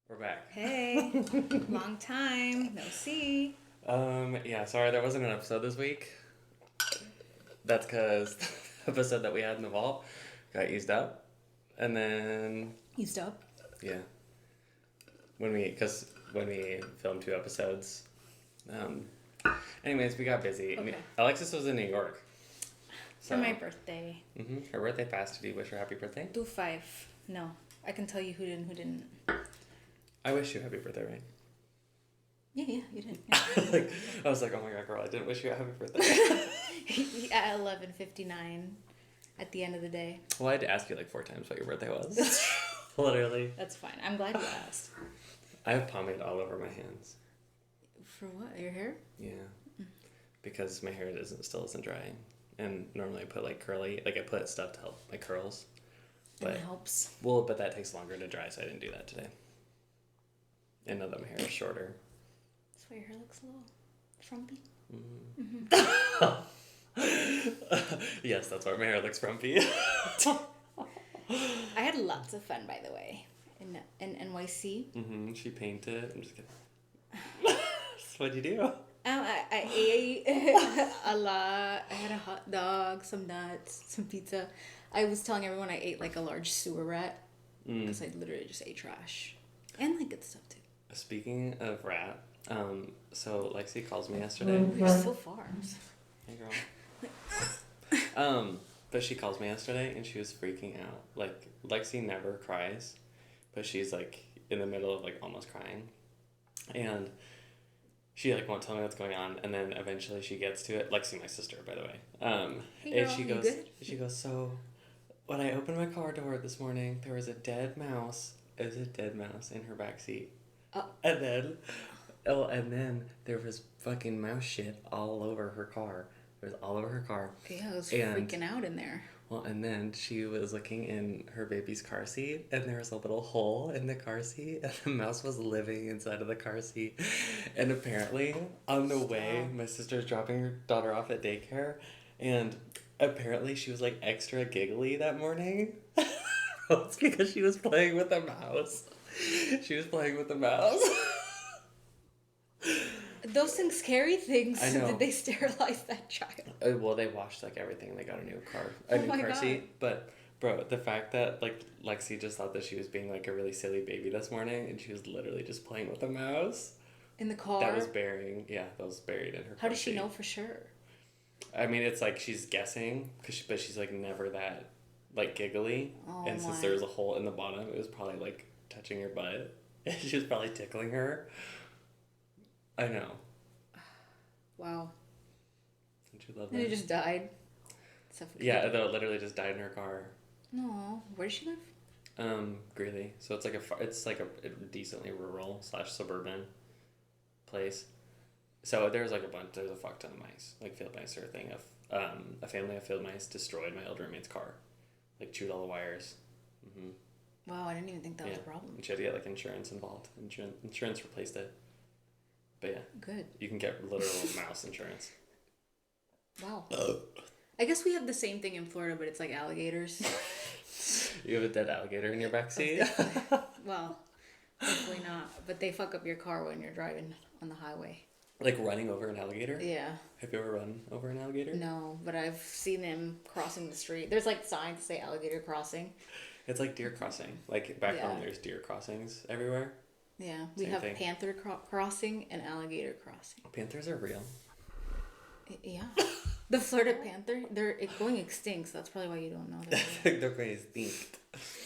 We're back. Hey, long time, no see. Yeah, sorry there wasn't an episode this week. That's because the episode that we had in the vault got used up. And then, Used up. yeah, when we filmed 2 episodes. Um, anyways, we got busy. Okay. Alexis was in New York. For my birthday. Her birthday passed. Did you wish her happy birthday? 2-5. No, I can tell you who did and who didn't. I wish you happy birthday, right? Yeah, you did. Yeah. I was like, oh my god, girl, I didn't wish you a happy birthday. At 11:59, at the end of the day. Well, I had to ask you like 4 times what your birthday was. Literally. That's fine. I'm glad you asked. I have pomade all over my hands. For what? Your hair? Yeah. Because my hair still isn't drying. And normally I put like curly, like I put stuff to help my curls. But it helps. Well, but that takes longer to dry, so I didn't do that today. And now that my hair is shorter. That's why your hair looks a little frumpy. Yes, that's why my hair looks frumpy. I had lots of fun, by the way, in NYC. She painted. I'm just kidding. What'd you do? I ate a lot. I had a hot dog, some nuts, some pizza. I was telling everyone I ate like a large sewer rat because I literally just ate trash and like good stuff too. Speaking of rat, so Lexi calls me yesterday. You're so far. Hey girl. But she calls me yesterday and she was freaking out. Like Lexi never cries, but she's like in the middle of like almost crying, and she like won't tell me what's going on, and then eventually she gets to it. Lexi, my sister, by the way. Hey girl, and she you goes, good? so when I opened my car door this morning, there was a dead mouse. It was a dead mouse in her back seat. And then there was fucking mouse shit all over her car. It was all over her car. Yeah, I was freaking out in there. Well, and then she was looking in her baby's car seat, and there was a little hole in the car seat, and the mouse was living inside of the car seat. And apparently, on the way, my sister's dropping her daughter off at daycare, and apparently she was like extra giggly that morning. It's because she was playing with a mouse. She was playing with the mouse. Those things, scary things. I know. Did they sterilize that child? Well, they washed like everything. They got a new car seat. But bro, the fact that like Lexi just thought that she was being like a really silly baby this morning, and she was literally just playing with a mouse in the car. That was buried in her. How does she know for sure? I mean, it's like she's guessing but she's like never that like giggly, and since there was a hole in the bottom, it was probably like touching her butt. She was probably tickling her. I know. Wow. Don't you love that? And it just died. Suffocated. Yeah, though it literally just died in her car. No, where does she live? Greeley. So it's like a decently rural / suburban place. So there's a fuck ton of mice, like field mice or a thing of a family of field mice destroyed my old roommate's car, like chewed all the wires. Wow, I didn't even think that was a problem. And she had to get like insurance involved. Insurance replaced it. But yeah. Good. You can get literal mouse insurance. Wow. I guess we have the same thing in Florida, but it's like alligators. You have a dead alligator in your backseat? Well, hopefully not. But they fuck up your car when you're driving on the highway. Like running over an alligator? Yeah. Have you ever run over an alligator? No, but I've seen them crossing the street. There's like signs that say alligator crossing. It's like deer crossing. Like back home, there's deer crossings everywhere. Yeah, we have panther crossing and alligator crossing. Panthers are real. Yeah. The Florida panther, they're going extinct, so that's probably why you don't know that. They're going extinct.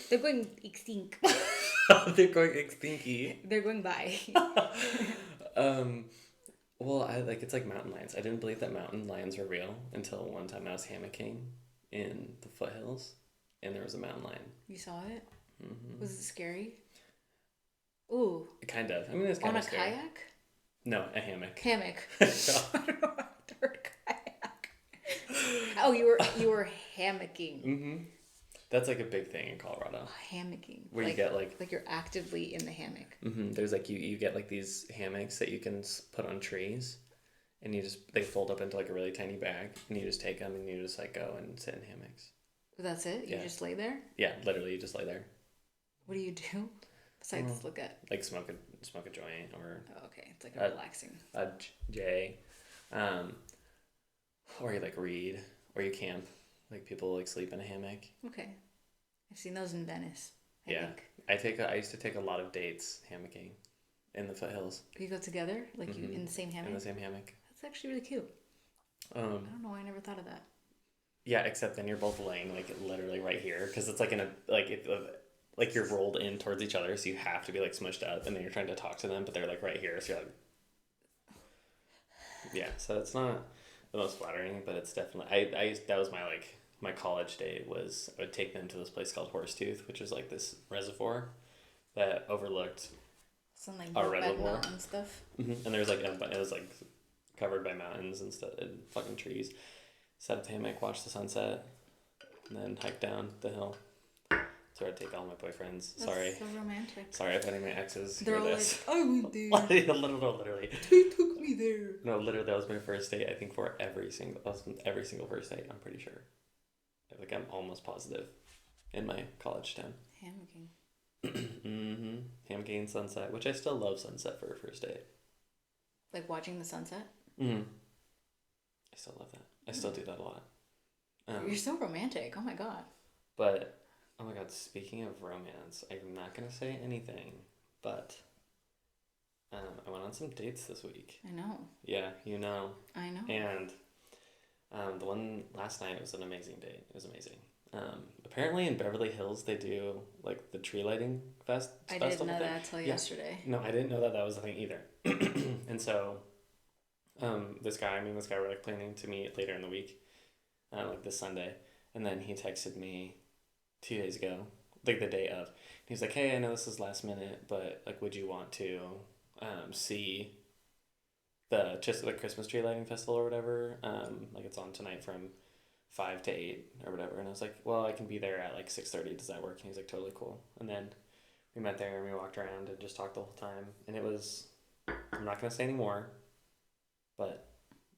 They're going extinct. They're going extinky. They're going by. Well, it's like mountain lions. I didn't believe that mountain lions were real until one time I was hammocking in the foothills, and there was a mountain lion. You saw it? Mm-hmm. Was it scary? Ooh. Kind of. I mean, it's kind of scary. On a kayak? No, a hammock. Hammock. I don't know how to word kayak. Oh, you were hammocking. Mm-hmm. That's like a big thing in Colorado. Hammocking. Where you get like you're actively in the hammock. Mm-hmm. There's like you get like these hammocks that you can put on trees, and they fold up into like a really tiny bag, and you just take them and you just like go and sit in hammocks. That's it? You just lay there? Yeah, literally you just lay there. What do you do? Besides, look at. Like smoke a joint or Oh, okay, it's like relaxing. a J, or you like read or you camp. Like people like sleep in a hammock. Okay, I've seen those in Venice. I used to take a lot of dates hammocking in the foothills. You go together, like you in the same hammock. In the same hammock. That's actually really cute. I don't know why I never thought of that. Yeah, except then you're both laying like literally right here because it's like in a like you're rolled in towards each other, so you have to be like smushed up, and then you're trying to talk to them, but they're like right here, so you're like, yeah. So it's not the most flattering, but it's definitely that was my college date was I would take them to this place called Horsetooth, which is like this reservoir that overlooked some like our reservoir mountain stuff. Mm-hmm. And there's like it was like covered by mountains and stuff and fucking trees. Set up the hammock, watch the sunset, and then hike down the hill. So I'd take all my boyfriends. That's Sorry. so romantic. Sorry if any of my exes They're hear all this. like, I went there. Literally. They took me there. No, literally, that was my first date. I think for every single first date. I'm pretty sure. Like I'm almost positive, in my college town. Hammocking. Hammocking and sunset, which I still love sunset for a first date. Like watching the sunset. I still love that. I still do that a lot. You're so romantic. Oh my god. But oh my god, speaking of romance, I'm not gonna say anything, but I went on some dates this week. I know. Yeah, you know. I know. And the one last night was an amazing date. It was amazing. Apparently in Beverly Hills they do like the tree lighting festival. I didn't know that till yesterday. No, I didn't know that was a thing either. And so, this guy were like planning to meet later in the week, like this Sunday, and then he texted me 2 days ago, like the day of. He's like, "Hey, I know this is last minute, but like, would you want to see the Christmas tree lighting festival or whatever? Like it's on tonight from 5 to 8 or whatever." And I was like, "Well, I can be there at like 6:30. Does that work?" And he's like, "Totally cool." And then we met there and we walked around and just talked the whole time. And it was, I'm not gonna say any more, but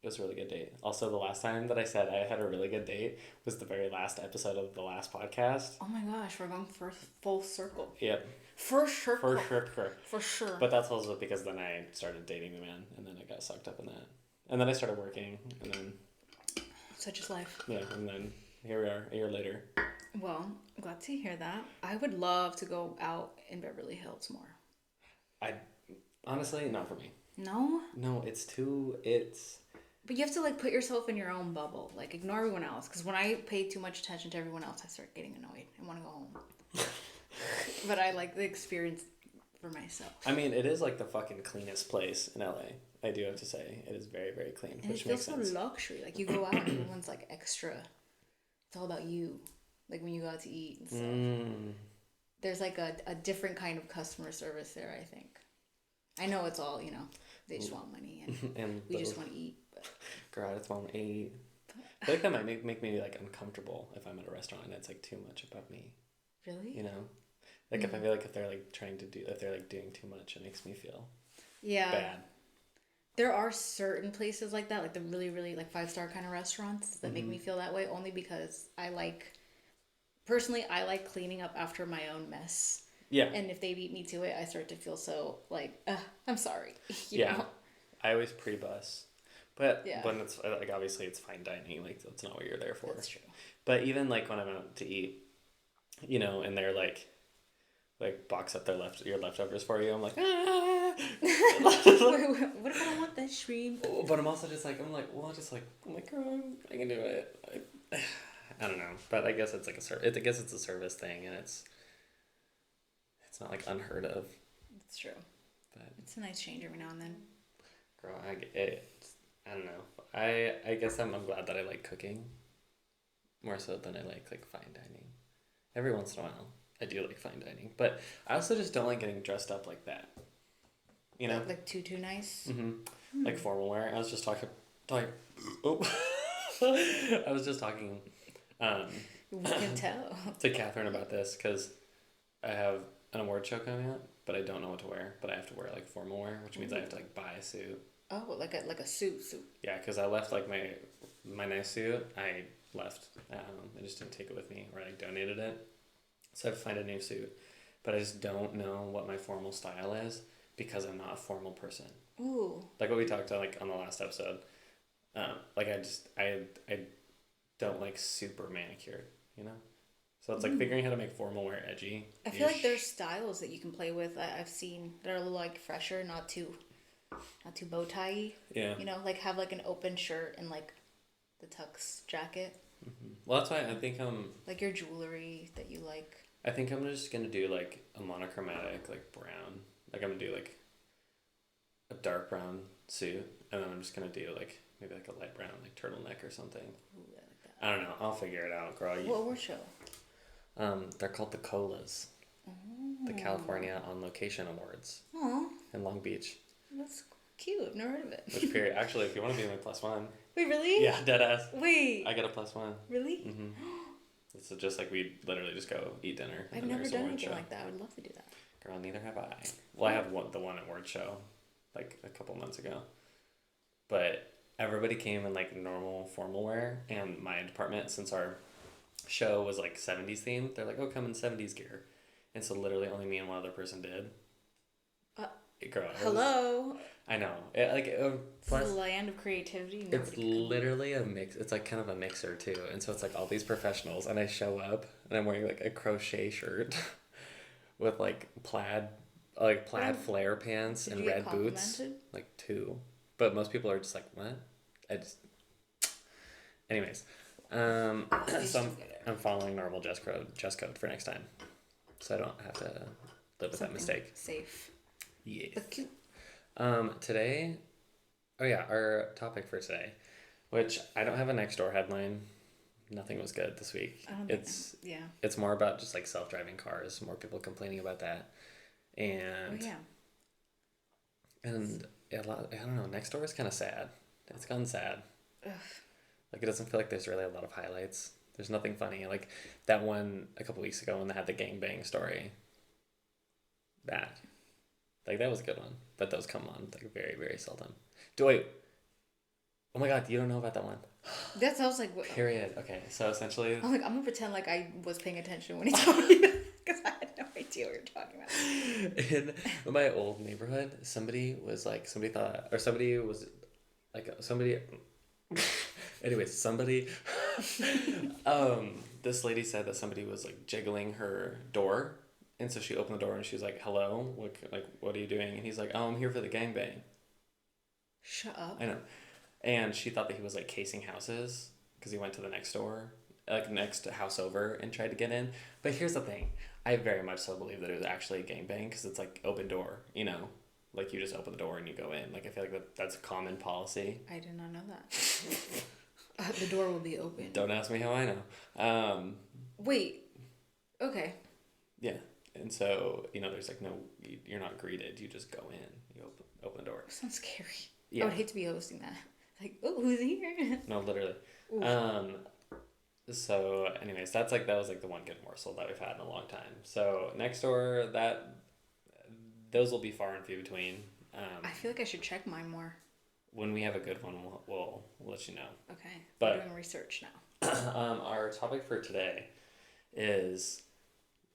it was a really good date. Also, the last time that I said I had a really good date was the very last episode of the last podcast. Oh my gosh, we're going for full circle. Yep. For sure. For sure. But that's also because then I started dating the man, and then I got sucked up in that. And then I started working, and then... Such is life. Yeah, and then here we are, a year later. Well, I'm glad to hear that. I would love to go out in Beverly Hills more. Honestly, not for me. No? No, it's... But you have to like put yourself in your own bubble. Like ignore everyone else. Because when I pay too much attention to everyone else, I start getting annoyed. I want to go home. But I like the experience for myself. I mean, it is like the fucking cleanest place in LA. I do have to say. It is very, very clean. And which it feels makes sense. so luxury. Like you go out and everyone's like extra. It's all about you. Like when you go out to eat and stuff. There's like a different kind of customer service there, I think. I know it's all, they just want money and we just want to eat. But... Girl, I just want to eat. I feel like that might make me like uncomfortable if I'm at a restaurant and it's like too much about me. Really? Like if I feel like if they're like if they're like doing too much, it makes me feel bad. There are certain places like that, like the really, really like 5-star kind of restaurants that make me feel that way only because I like cleaning up after my own mess. Yeah. And if they beat me to it, I start to feel so like, I'm sorry. You know? I always pre-bus. But when it's like obviously it's fine dining, like that's not what you're there for. That's true. But even like when I'm out to eat, and they're like box up your leftovers for you, I'm like, ah. What if I don't want that shrimp? But I'm also just like, I'm like, girl, I can do it. I don't know, but I guess it's like I guess it's a service thing, and it's not like unheard of. It's true. But it's a nice change every now and then. Girl, I don't know. I guess I'm glad that I like cooking more so than I like fine dining. Every once in a while, I do like fine dining, but I also just don't like getting dressed up like that. Like too nice. Like formal wear. I was just talking. Oh, I was just talking. We can tell. To Catherine about this because I have an award show coming up, but I don't know what to wear. But I have to wear like formal wear, which means I have to like buy a suit. Oh, like a suit. Yeah, because I left like my nice suit. I left. I just didn't take it with me, or I donated it. So I have to find a new suit. but I just don't know what my formal style is because I'm not a formal person. Ooh. Like what we talked about like on the last episode. Like I don't like super manicured, you know? So it's like figuring how to make formal wear edgy. I feel like there's styles that you can play with. I've seen that are a little like fresher, not too bow tie. Yeah. You know, like have like an open shirt and like the tux jacket. Well, that's why I think Like your jewelry that you like. I think I'm just gonna do like a monochromatic like brown. Like I'm gonna do like a dark brown suit, and then I'm just gonna do like maybe like a light brown like turtleneck or something. Ooh, I like that. I don't know. I'll figure it out, girl. What award show? They're called the Colas, the California on Location Awards Oh, in Long Beach. that's cute. I've never heard of it. Which period? Actually, if you want to be my +1, Wait, really? yeah, dead ass. Wait. I get a +1. Really? Mm-hmm. So just like we literally just go eat dinner. I've never done anything like that. I would love to do that. Girl, neither have I. Well, I have the one at Word Show, like a couple months ago. But everybody came in like normal formal wear, and my department, since our show was like 70s themed, they're like, oh, come in 70s gear. And so literally only me and one other person did. Girl, hello. I know. Plus, the land of creativity. It's literally a mix. It's like kind of a mixer too. And so it's like all these professionals, and I show up and I'm wearing like a crochet shirt with like plaid flare pants and red boots. Like 2. But most people are just like, what? Anyways. So I'm following normal dress code for next time. So I don't have to live with that mistake. Safe. Yes. But cute. Today, our topic for today, which I don't have a next door headline. Nothing was good this week. It's more about just like self-driving cars, more people complaining about that. And and I don't know, next door is kind of sad. It's gone sad. Ugh. Like it doesn't feel like there's really a lot of highlights. There's nothing funny. Like that one a couple weeks ago when they had the gangbang story. That was a good one, but those come on like very, very seldom. Oh my god, you don't know about that one? That sounds like what? Period. Okay, so essentially, I'm gonna pretend like I was paying attention when he told me because I had no idea what you were talking about. In my old neighborhood, somebody was like, anyways, this lady said that somebody was like jiggling her door. And so she opened the door and she was like, hello, what are you doing? And he's like, oh, I'm here for the gangbang. Shut up. I know. And she thought that he was like casing houses because he went to the next door, like next house over, and tried to get in. But here's the thing. I very much so believe that it was actually a gangbang because it's like open door, you know? Like you just open the door and you go in. Like I feel like that's a common policy. I did not know that. The door will be open. Don't ask me how I know. Wait. Okay. Yeah. And so, there's like you're not greeted. You just go in. You open the door. Sounds scary. Yeah. I would hate to be hosting that. Like, oh, who's here? No, literally. So, anyways, that was like the one good morsel that we've had in a long time. So next door, those will be far and few between. I feel like I should check mine more. When we have a good one, we'll let you know. Okay. But we're doing research now. Our topic for today is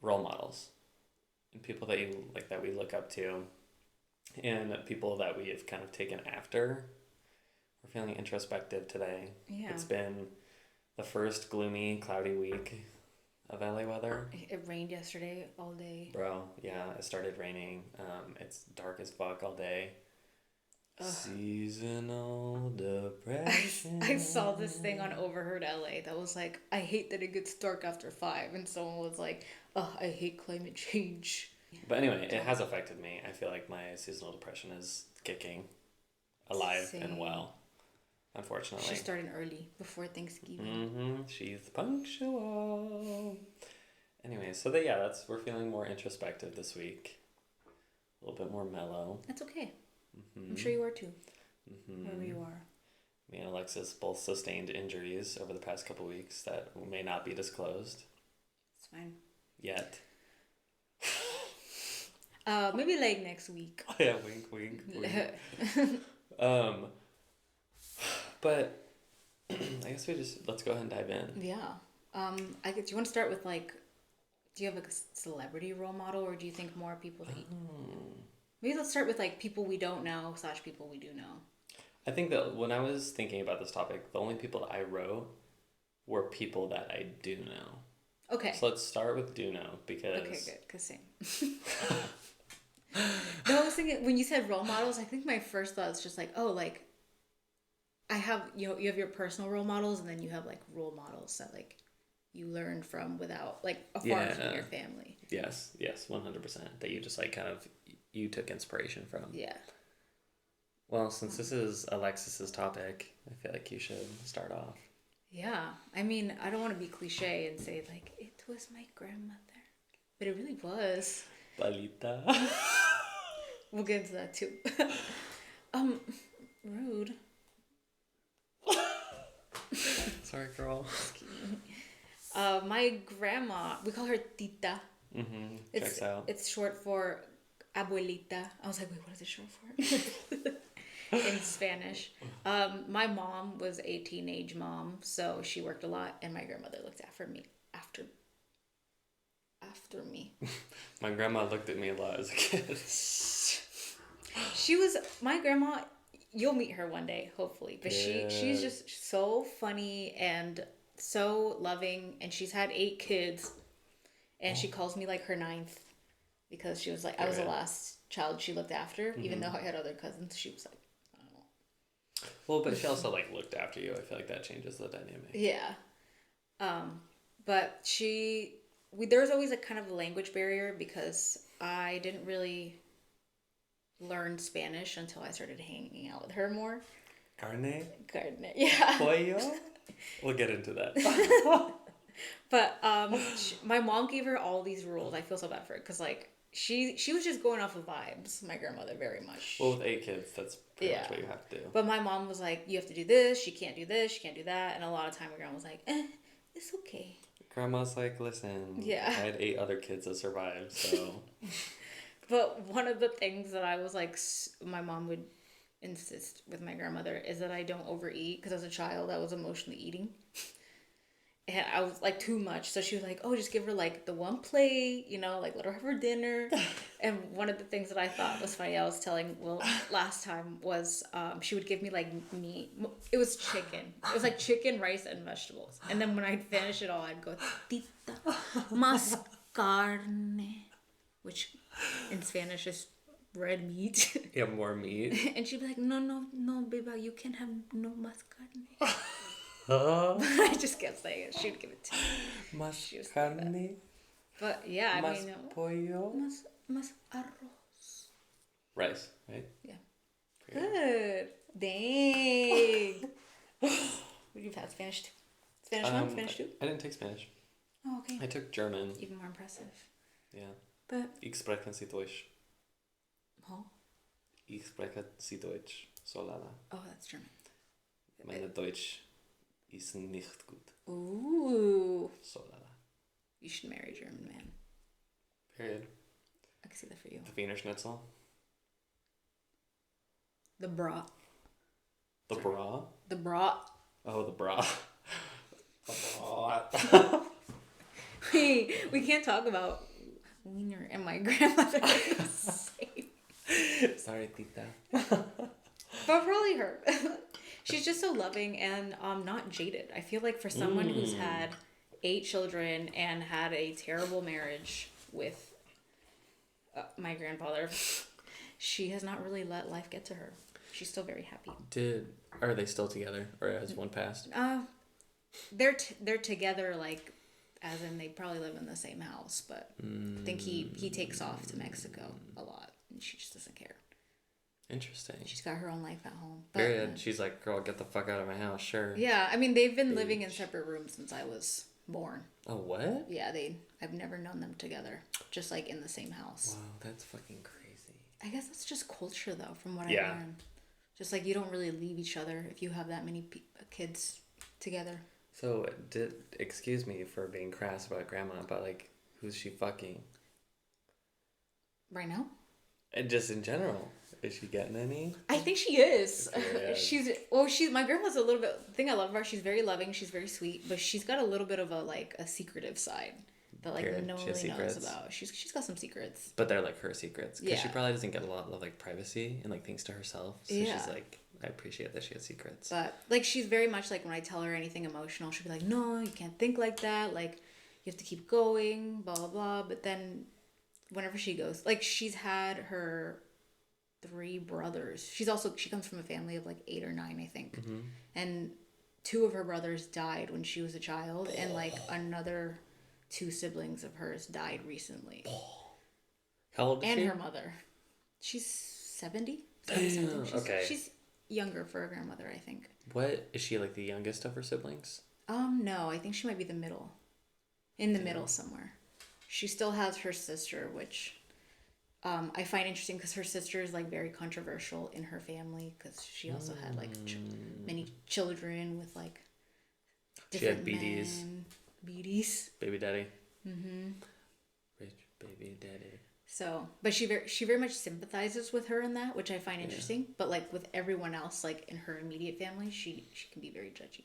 role models. And people that you like that we look up to, and people that we have kind of taken after. We're feeling introspective today. Yeah. It's been the first gloomy, cloudy week of LA weather. It rained yesterday all day. Bro, yeah, it started raining. It's dark as fuck all day. Ugh. Seasonal depression. I saw this thing on Overheard LA that was like, I hate that it gets dark after 5, and someone was like, oh, I hate climate change. But anyway, it has affected me. I feel like my seasonal depression is kicking alive and well, unfortunately. She's starting early, before Thanksgiving. Mm-hmm. She's punctual. Anyway, so we're feeling more introspective this week. A little bit more mellow. That's okay. Mm-hmm. I'm sure you are too. Mm-hmm. Wherever you are. Me and Alexis both sustained injuries over the past couple weeks that may not be disclosed. It's fine. Yet. Maybe like next week. Yeah, wink, wink, wink. But I guess let's go ahead and dive in. Yeah. I guess you want to start with like Do you have a celebrity role model, or do you think more people that maybe let's start with like people we don't know / people we do know. I think that when I was thinking about this topic, the only people that I wrote were people that I do know. Okay. So let's start with do know because. Okay, good. Cause same. No, I was thinking when you said role models, I think my first thought is just like, oh, like I have you have your personal role models, and then you have like role models that like you learned from without like afar from your family. Yes, 100%. That you just like kind of you took inspiration from. Yeah. Well, since this is Alexis's topic, I feel like you should start off. Yeah. I mean, I don't want to be cliche and say like it was my grandmother, but it really was. Palita. We'll get into that too. Rude. Sorry, girl. My grandma, we call her tita. Mm-hmm. Checks out. It's short for abuelita. I was like, wait, what is it short for? In Spanish. My mom was a teenage mom, so she worked a lot, and my grandmother looked after me after me. My grandma looked at me a lot as a kid. She was my grandma. You'll meet her one day, hopefully. But she's just so funny and so loving, and she's had 8 kids, and she calls me like her 9th because she was like I was the last child she looked after, even though I had other cousins. She was like, I don't know. Well, but she also like looked after you. I feel like that changes the dynamic. Yeah, but there was always a kind of a language barrier because I didn't really learn Spanish until I started hanging out with her more. Carne? Yeah. Pollo? We'll get into that. But my mom gave her all these rules. I feel so bad for her because like she was just going off of vibes. My grandmother very much. Well, with 8 kids, that's pretty much what you have to do. But my mom was like, you have to do this. She can't do this. She can't do that. And a lot of time, my grandma was like, it's okay. Grandma's like, listen. Yeah. I had 8 other kids that survived, so. But one of the things that I was like, my mom would insist with my grandmother is that I don't overeat because as a child I was emotionally eating. And I was like too much. So she was like, oh, just give her like the one plate, like let her have her dinner. And one of the things that I thought was funny, I was telling Will last time was she would give me like meat. It was chicken. It was like chicken, rice, and vegetables. And then when I'd finish it all, I'd go, tita, más carne, which in Spanish is red meat. Yeah, more meat. And she'd be like, no, baby, you can't have no más carne. I just kept saying it. She'd give it to me. Más carne. But yeah, I más mean, pollo. Más arroz. Rice, right? Yeah. Good. Dang. Would you have had Spanish too? Spanish 1, Spanish 2? I didn't take Spanish. Oh, okay. I took German. Even more impressive. Yeah. But. Ich spreche sie Deutsch. Oh. Ich spreche sie Deutsch. So lala. Oh, that's German. Meine Deutsch ist nicht gut. Ooh. So lala. You should marry a German man. Period. I can see that for you. The Wiener Schnitzel. The bra. The bra? The bra. Oh, the bra. The bra. We can't talk about Wiener and my grandmother. Sorry, tita. But probably her. She's just so loving and not jaded. I feel like for someone who's had 8 children and had a terrible marriage with my grandfather, she has not really let life get to her. She's still very happy. Are they still together, or has one passed? They're together, like, as in they probably live in the same house, but I think he takes off to Mexico a lot, and she just doesn't care. Interesting. She's got her own life at home. But, Period. She's like, girl, get the fuck out of my house, sure. Yeah, I mean, they've been living in separate rooms since I was born. Oh, what? Yeah, I've never known them together, just like in the same house. Wow, that's fucking crazy. I guess that's just culture, though, from what I learned. Just like you don't really leave each other if you have that many kids together. So, excuse me for being crass about grandma, but like, who's she fucking? Right now? And just in general. Is she getting any? I think she is. Yeah. My grandma's a little bit, the thing I love about her, she's very loving, she's very sweet, but she's got a little bit of a secretive side. that like Period. no one She has really knows secrets. about. She's got some secrets. But they're like her secrets. Because she Yeah. probably doesn't get a lot of like privacy and like things to herself. So Yeah. she's like, I appreciate that she has secrets. But like she's very much like when I tell her anything emotional, she'll be like, "No, you can't think like that. Like you have to keep going, blah blah blah." But then whenever she goes, like she's had her 3 brothers. She comes from a family of like 8 or 9, I think. And 2 of her brothers died when she was a child, and like another 2 siblings of hers died recently. How old is she? And her mother. She's 70. Damn, okay. She's younger for a grandmother, I think. What is she, like the youngest of her siblings? No, I think she might be the middle. In the middle somewhere. She still has her sister, which I find interesting because her sister is like very controversial in her family because she also had like many children with like different She had BDs. men. BDs. Baby daddy. Rich baby daddy. So, but she very much sympathizes with her in that, which I find interesting. But like with everyone else, like in her immediate family, she can be very judgy.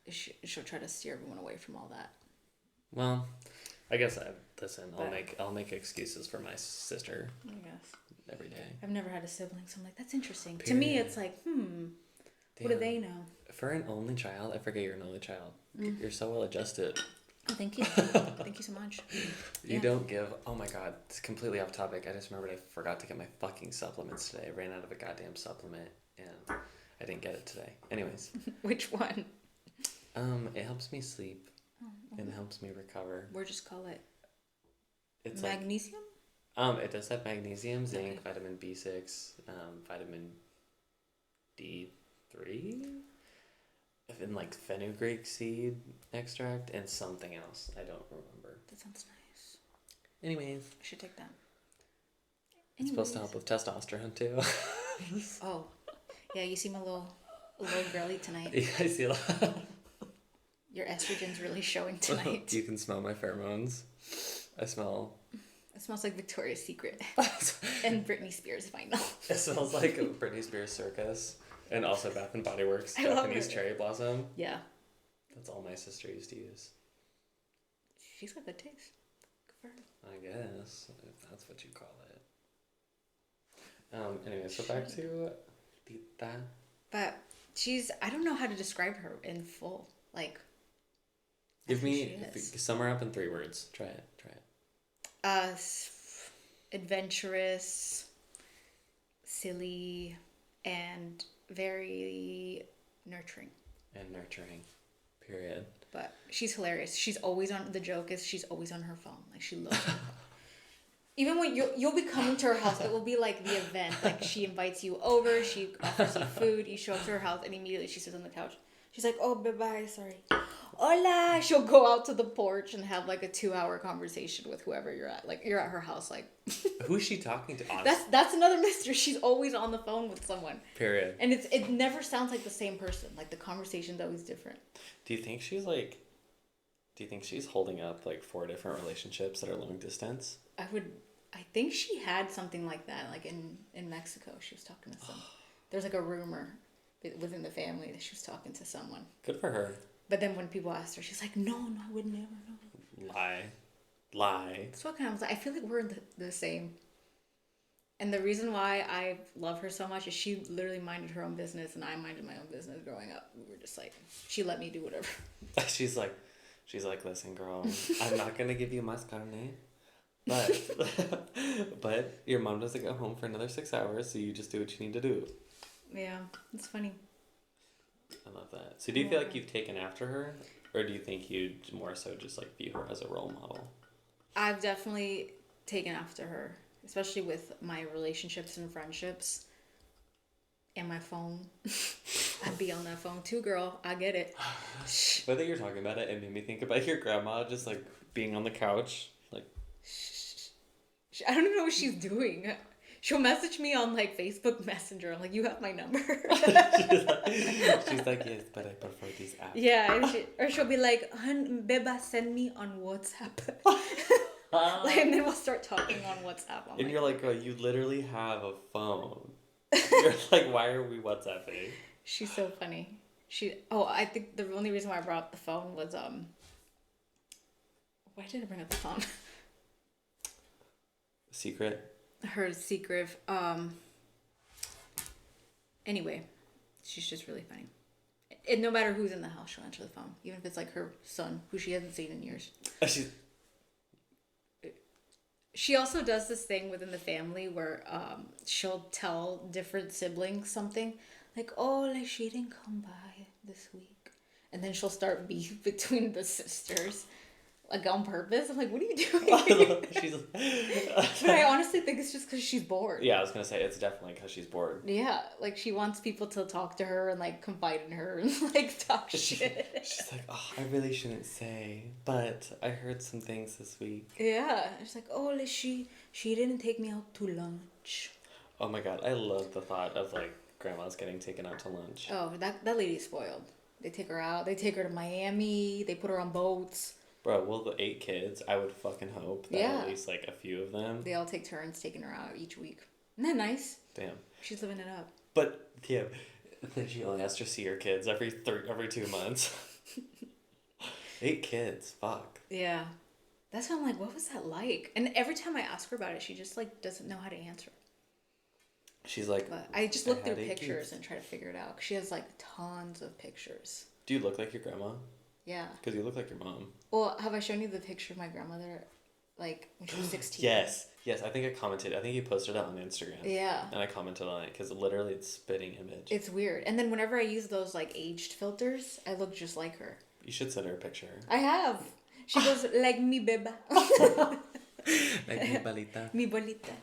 She'll try to steer everyone away from all that. Well, I guess I'll make excuses for my sister. I guess every day. I've never had a sibling, so I'm like, that's interesting. Period. To me, it's like, what do they know? For an only child, I forget you're an only child. You're so well adjusted. Oh, thank you. Thank you so much. You don't give... Oh my god, it's completely off topic. I just remembered I forgot to get my fucking supplements today. I ran out of a goddamn supplement, and I didn't get it today. Anyways. Which one? It helps me sleep, and helps me recover. We'll just call it... It's magnesium? It does have magnesium, zinc, vitamin B6, vitamin D3, and like fenugreek seed extract, and something else. I don't remember. That sounds nice. Anyways. I should take that. It's supposed to help with testosterone too. Oh. Yeah, you seem a little girly tonight. Yeah, I see a lot. Your estrogen's really showing tonight. You can smell my pheromones. I smell... It smells like Victoria's Secret. And Britney Spears vinyl. It smells like a Britney Spears circus. And also Bath and Body Works Japanese cherry blossom. Yeah. That's all my sister used to use. She's got good taste. Good for her. I guess, if that's what you call it. Anyway, so back to Tita. But I don't know how to describe her in full. Like, give me, sum her up in 3 words. Try it. Adventurous, silly, and very nurturing. Period. But she's hilarious. She's always on... The joke is she's always on her phone. Like, she loves her phone. Even when you'll be coming to her house, it will be like the event. Like, she invites you over, she offers you food, you show up to her house, and immediately she sits on the couch. She's like, oh, bye-bye, sorry. Hola! She'll go out to the porch and have like a 2-hour conversation with whoever you're at. Like, you're at her house, like... Who's she talking to, honestly? That's another mystery. She's always on the phone with someone. Period. And it never sounds like the same person. Like, the conversation's always different. Do you think she's holding up like 4 different relationships that are long distance? I think she had something like that, like in Mexico. She was talking to some... There's like a rumor within the family that she was talking to someone. Good for her. But then when people asked her, she's like, no, I would never know. Lie. So I kind of was like, I feel like we're the same. And the reason why I love her so much is she literally minded her own business and I minded my own business growing up. We were just like, she let me do whatever. She's like, listen, girl, I'm not going to give you más carne, but your mom doesn't go home for another 6 hours, so you just do what you need to do. Yeah, it's funny. I love that. So do you feel like you've taken after her, or do you think you more so just like view her as a role model? I've definitely taken after her, especially with my relationships and friendships and my phone. I'd be on that phone too, girl. I get it. Whether you're talking about it, it made me think about your grandma just like being on the couch. Like, I don't even know what she's doing. She'll message me on like Facebook Messenger. I'm like, you have my number. she's like, yes, but I prefer these apps. Yeah, or she'll be like, Beba, send me on WhatsApp. And then we'll start talking on WhatsApp. And you're like, oh, you literally have a phone. You're like, why are we WhatsApping? She's so funny. I think the only reason why I brought up the phone was Why did I bring up the phone? Secret. Her secret. Anyway, she's just really funny. And no matter who's in the house, she'll answer the phone, even if it's like her son, who she hasn't seen in years. She also does this thing within the family where she'll tell different siblings something, like, oh, like she didn't come by this week, and then she'll start beef between the sisters, like on purpose. I'm like, what are you doing? She's. But I honestly think it's just because she's bored. Yeah, I was gonna say it's definitely because she's bored. Yeah, like she wants people to talk to her and like confide in her and like talk shit. She's like, oh, I really shouldn't say, but I heard some things this week. Yeah, she's like, oh, like she didn't take me out to lunch. Oh my god, I love the thought of like grandma's getting taken out to lunch. Oh, that lady's spoiled. They take her out. They take her to Miami. They put her on boats. Bro, well, the 8 kids, I would fucking hope that at least like a few of them. They all take turns taking her out each week. Isn't that nice? Damn. She's living it up. But yeah, then she only has to see her kids every 2 months. 8 kids, fuck. Yeah, that's why I'm like, what was that like? And every time I ask her about it, she just like doesn't know how to answer. She's like, but I just look through had 8 pictures kids. and try to figure it out. She has like tons of pictures. Do you look like your grandma? Yeah. Because you look like your mom. Well, have I shown you the picture of my grandmother, like when she was 16? Yes. I think I commented. I think you posted it on Instagram. Yeah. And I commented on it because literally it's spitting image. It's weird. And then whenever I use those like aged filters, I look just like her. You should send her a picture. I have. She goes like mi beba. Like mi balita. Mi bolita.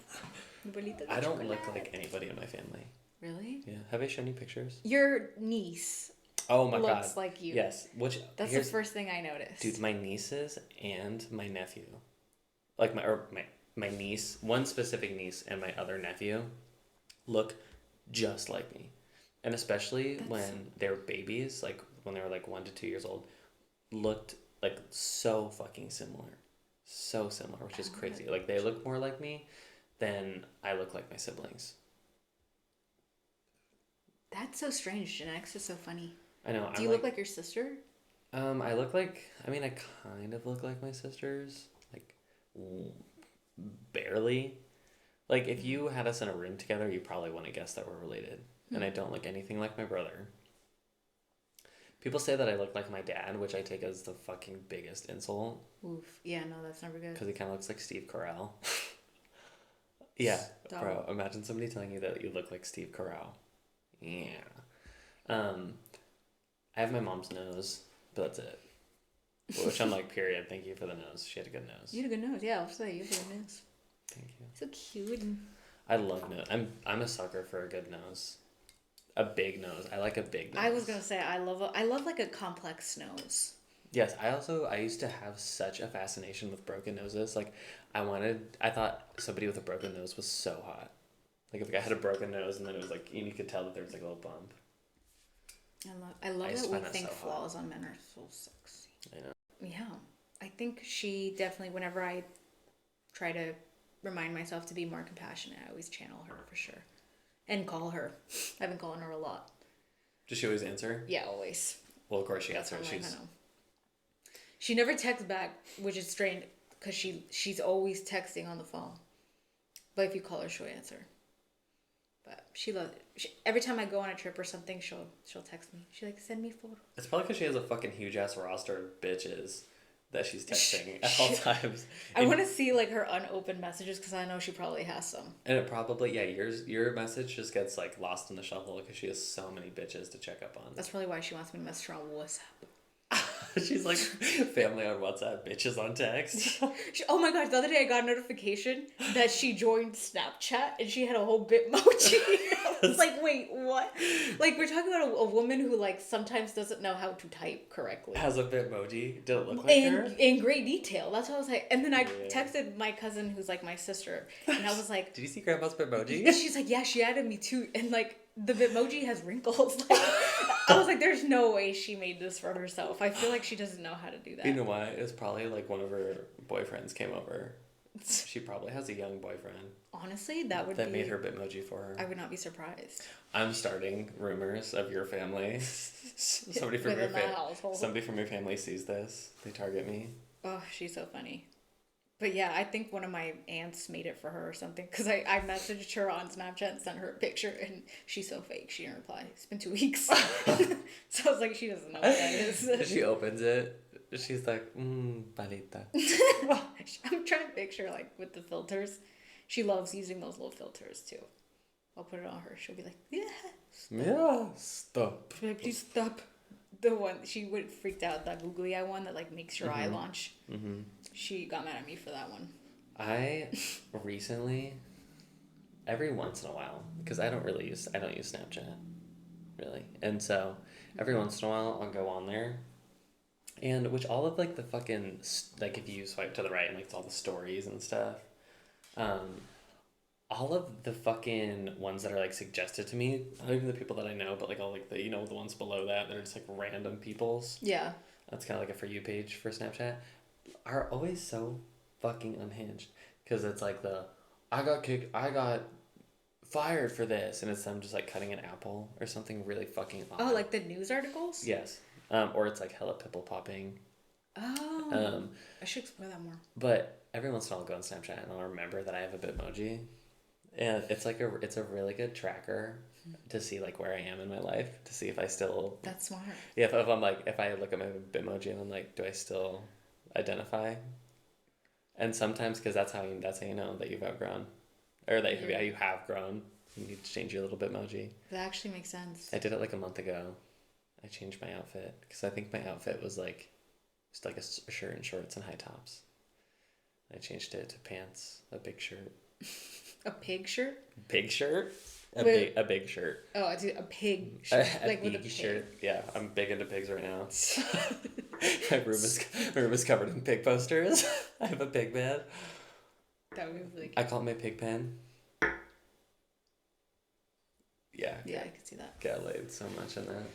Mi bolita. I don't look like anybody in my family. Really? Yeah. Have I shown you pictures? Your niece. Oh my god. Looks like you. Yes. That's the first thing I noticed. Dude, my nieces and my nephew, like my niece, one specific niece and my other nephew, look just like me, and especially when they're babies, like when they were like 1 to 2 years old, looked like so fucking similar, which is crazy. Like they look more like me than I look like my siblings. That's so strange. Genetics is so funny. I know. Do you look like your sister? I look like. I mean, I kind of look like my sisters, like barely. Like if you had us in a room together, you probably wouldn't guess that we're related. And I don't look anything like my brother. People say that I look like my dad, which I take as the fucking biggest insult. Oof. Yeah, no, that's never good. Because he kind of looks like Steve Carell. Yeah, Stop. bro. Imagine somebody telling you that you look like Steve Carell. Yeah. I have my mom's nose, but that's it. Which I'm like, period. Thank you for the nose. She had a good nose. You had a good nose. Yeah, I'll say you had a good nose. Thank you. So cute. I love nose. I'm a sucker for a good nose. A big nose. I like a big nose. I was gonna say I love like a complex nose. Yes, I used to have such a fascination with broken noses. Like I thought somebody with a broken nose was so hot. Like if a guy had a broken nose and then it was like you could tell that there was like a little bump. I love just that we find that think so flaws on men are so sexy. I know. Yeah, I think she definitely. Whenever I try to remind myself to be more compassionate, I always channel her for sure, and call her. I've been calling her a lot. Does she always answer? Yeah, always. Well, of course she answers. I know. She never texts back, which is strange because she's always texting on the phone. But if you call her, she'll answer. But she loves it. Every time I go on a trip or something, she'll text me. She like send me photos. It's probably because she has a fucking huge ass roster of bitches that she's texting at all times. I want to see like her unopened messages because I know she probably has some. And it probably your message just gets like lost in the shuffle because she has so many bitches to check up on. That's probably why she wants me to message her on WhatsApp. She's like family on WhatsApp, bitches on text. Oh my gosh, the other day I got a notification that she joined Snapchat and she had a whole Bitmoji. I was like, wait, what? Like, we're talking about a woman who like sometimes doesn't know how to type correctly. Has a Bitmoji. Did it look like her? In great detail. That's what I was like. And then I texted my cousin who's like my sister. And I was like... Did you see Grandma's Bitmoji? She's like, yeah, she added me too. And like, the Bitmoji has wrinkles. Like, I was like, there's no way she made this for herself. I feel like she doesn't know how to do that. You know why? It was probably like one of her boyfriends came over. She probably has a young boyfriend. Honestly, that made her Bitmoji for her. I would not be surprised. I'm starting rumors of your family. Somebody from your family sees this. They target me. Oh, she's so funny. But yeah, I think one of my aunts made it for her or something because I messaged her on Snapchat and sent her a picture and she's so fake. She didn't reply. It's been 2 weeks. So I was like, she doesn't know what that is. She opens it. She's like, palita. I'm trying to picture like with the filters. She loves using those little filters too. I'll put it on her. She'll be like, yeah. Yeah, stop. Please stop. The one she would freaked out, that googly eye one that like makes your eye launch. Mm-hmm. She got mad at me for that one. I recently, every once in a while, because I don't use Snapchat, really, and so every once in a while I'll go on there, and which all of like the fucking like if you swipe to the right and like it's all the stories and stuff, all of the fucking ones that are like suggested to me, not even the people that I know, but like all like the the ones below that that are just like random people's. Yeah. That's kind of like a For You page for Snapchat, are always so fucking unhinged. Because it's like I got fired for this, and it's them just like cutting an apple or something really fucking odd. Oh, like the news articles? Yes. Or it's like hella pimple popping. Oh. I should explore that more. But every once in a while I'll go on Snapchat and I'll remember that I have a Bitmoji. And it's like it's a really good tracker to see like where I am in my life, to see if I still. That's smart. Yeah, if I'm like, if I look at my Bitmoji and I'm like, do I still identify? And sometimes, because that's how you know that you've outgrown, or that you have grown. You need to change your little Bitmoji. That actually makes sense. I did it like a month ago. I changed my outfit because I think my outfit was like just like a shirt and shorts and high tops. I changed it to pants, a big shirt. A pig shirt? Big shirt? A big shirt. Oh, I do a pig shirt. Like with a pig shirt. Yeah, I'm big into pigs right now. my room is covered in pig posters. I have a pig bed. That would be really cute. I call it my pig pen. Yeah. Yeah, I could see that. Get laid so much in that.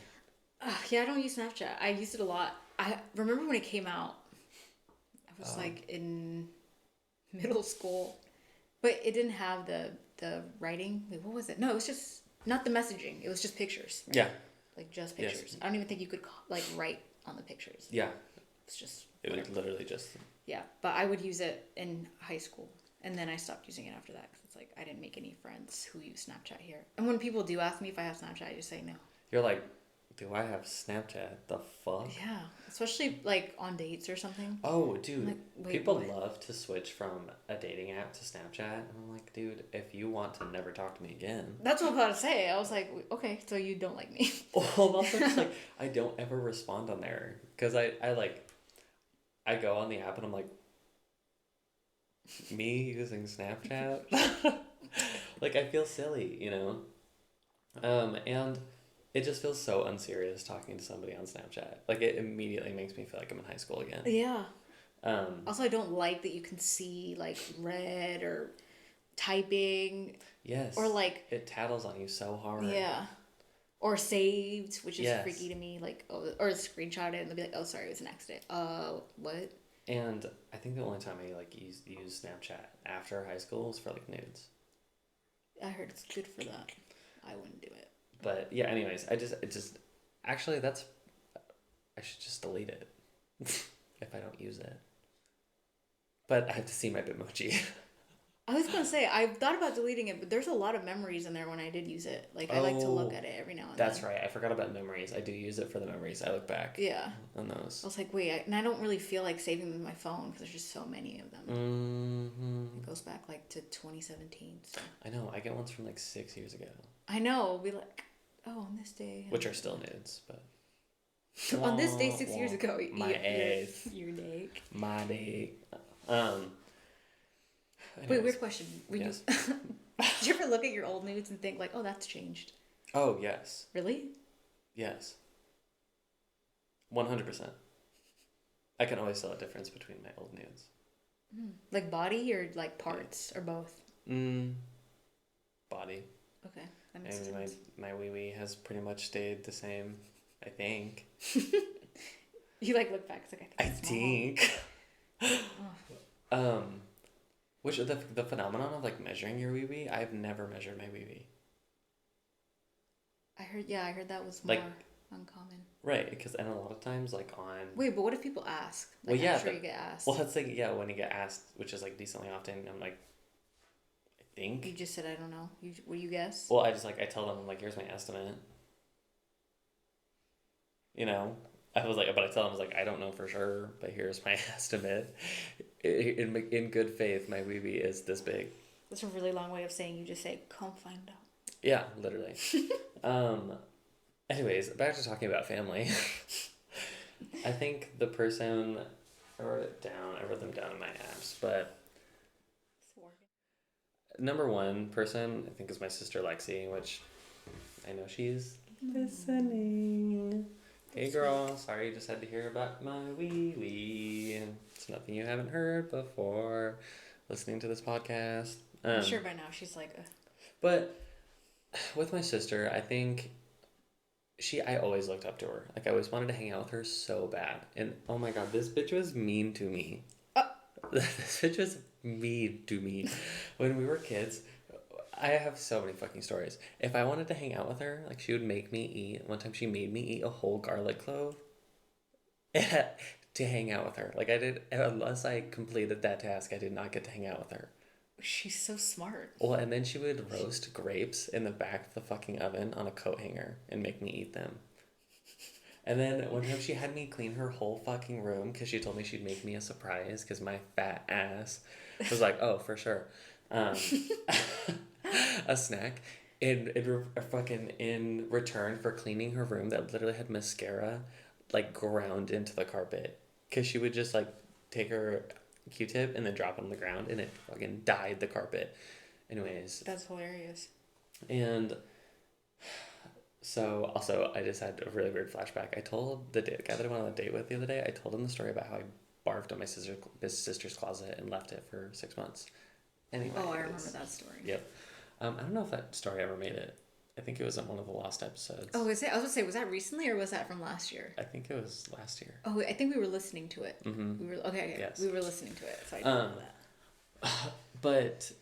Yeah, I don't use Snapchat. I used it a lot. I remember when it came out. I was like in middle school, but it didn't have the writing. Wait, what was it? No, it was just not the messaging. It was just pictures. Yeah. Like just pictures. Yes. I don't even think you could like write on the pictures. Yeah. It's just. It was literally just. Yeah, but I would use it in high school, and then I stopped using it after that because it's like I didn't make any friends who use Snapchat here. And when people do ask me if I have Snapchat, I just say no. You're like, do I have Snapchat? The fuck? Yeah, especially like on dates or something. Oh, dude. Like, wait, people what? love to switch from a dating app to Snapchat. And I'm like, dude, if you want to never talk to me again. That's what I was about to say. I was like, okay, so you don't like me. Well, I'm also just like, I don't ever respond on there. Because I go on the app and I'm like, me using Snapchat? Like, I feel silly, you know? And it just feels so unserious talking to somebody on Snapchat. Like, it immediately makes me feel like I'm in high school again. Yeah. Also, I don't like that you can see like red or typing. Yes. Or like. It tattles on you so hard. Yeah. Or saved, which is Yes. freaky to me. Like, or screenshot it and they'll be like, oh, sorry, it was an accident. What? And I think the only time I like use Snapchat after high school was for like nudes. I heard it's good for that. I wouldn't do it. But yeah, anyways, I should just delete it if I don't use it. But I have to see my Bitmoji. I was gonna say I've thought about deleting it, but there's a lot of memories in there when I did use it. Like I like to look at it every now and then. That's right. I forgot about memories. I do use it for the memories. I look back. Yeah. On those. I was like, wait, and I don't really feel like saving them in my phone because there's just so many of them. Mm-hmm. It goes back like to 2017. So. I know. I get ones from like 6 years ago. I know. It'll be like, oh, on this day. Which are still nudes, but. On this day 6 years ago. My ass. Your day. My day. Wait, weird question. Yes. Did you ever look at your old nudes and think like, oh, that's changed? Oh, yes. Really? Yes. 100%. I can always tell a difference between my old nudes. Like body or like parts or both? Body. Okay. That makes And sense. my wee-wee has pretty much stayed the same, I think. You like look back. It's like, I think. Which the phenomenon of like measuring your wee-wee, I've never measured my wee-wee. I heard that was more. Like uncommon. Right, because and a lot of times like on. Wait, but what if people ask? Well, Like, yeah, I'm sure you get asked. well, that's like yeah, when you get asked, which is like decently often, I'm like, I think. You just said I don't know. What do you guess? Well, I just like I tell them like here's my estimate. You know, I was like, but I tell them I was like I don't know for sure, but here's my estimate. In good faith, my weebie is this big. That's a really long way of saying you just say come find out. Yeah, literally. um. Anyways, back to talking about family. I think the person I wrote it down. I wrote them down in my apps, but number one person I think is my sister Lexi, which I know she's listening. Hey girl, sorry you just had to hear about my wee wee. It's nothing you haven't heard before listening to this podcast. I'm sure by now she's like. But with my sister, I think I always looked up to her. Like I always wanted to hang out with her so bad. And oh my god, this bitch was mean to me. This bitch was mean to me. When we were kids, I have so many fucking stories. If I wanted to hang out with her, like she would make me eat. One time she made me eat a whole garlic clove to hang out with her. Like I did, unless I completed that task, I did not get to hang out with her. She's so smart. Well, and then she would roast grapes in the back of the fucking oven on a coat hanger and make me eat them. And then one time she had me clean her whole fucking room because she told me she'd make me a surprise because my fat ass was like, oh, for sure. A snack in return for cleaning her room that literally had mascara like ground into the carpet because she would just like take her Q-tip and then drop it on the ground and it fucking dyed the carpet. Anyways, that's hilarious. And so also I just had a really weird flashback. I told the guy that I went on a date with the other day, I told him the story about how I barfed on my sister's closet and left it for 6 months. Anyway, oh, I remember that story. Yep. I don't know if that story ever made it. I think it was in one of the lost episodes. Oh, is it? I was gonna say, was that recently or was that from last year? I think it was last year. Oh, I think we were listening to it. Mm-hmm. We were okay. Yes. We were listening to it, so I didn't know that. But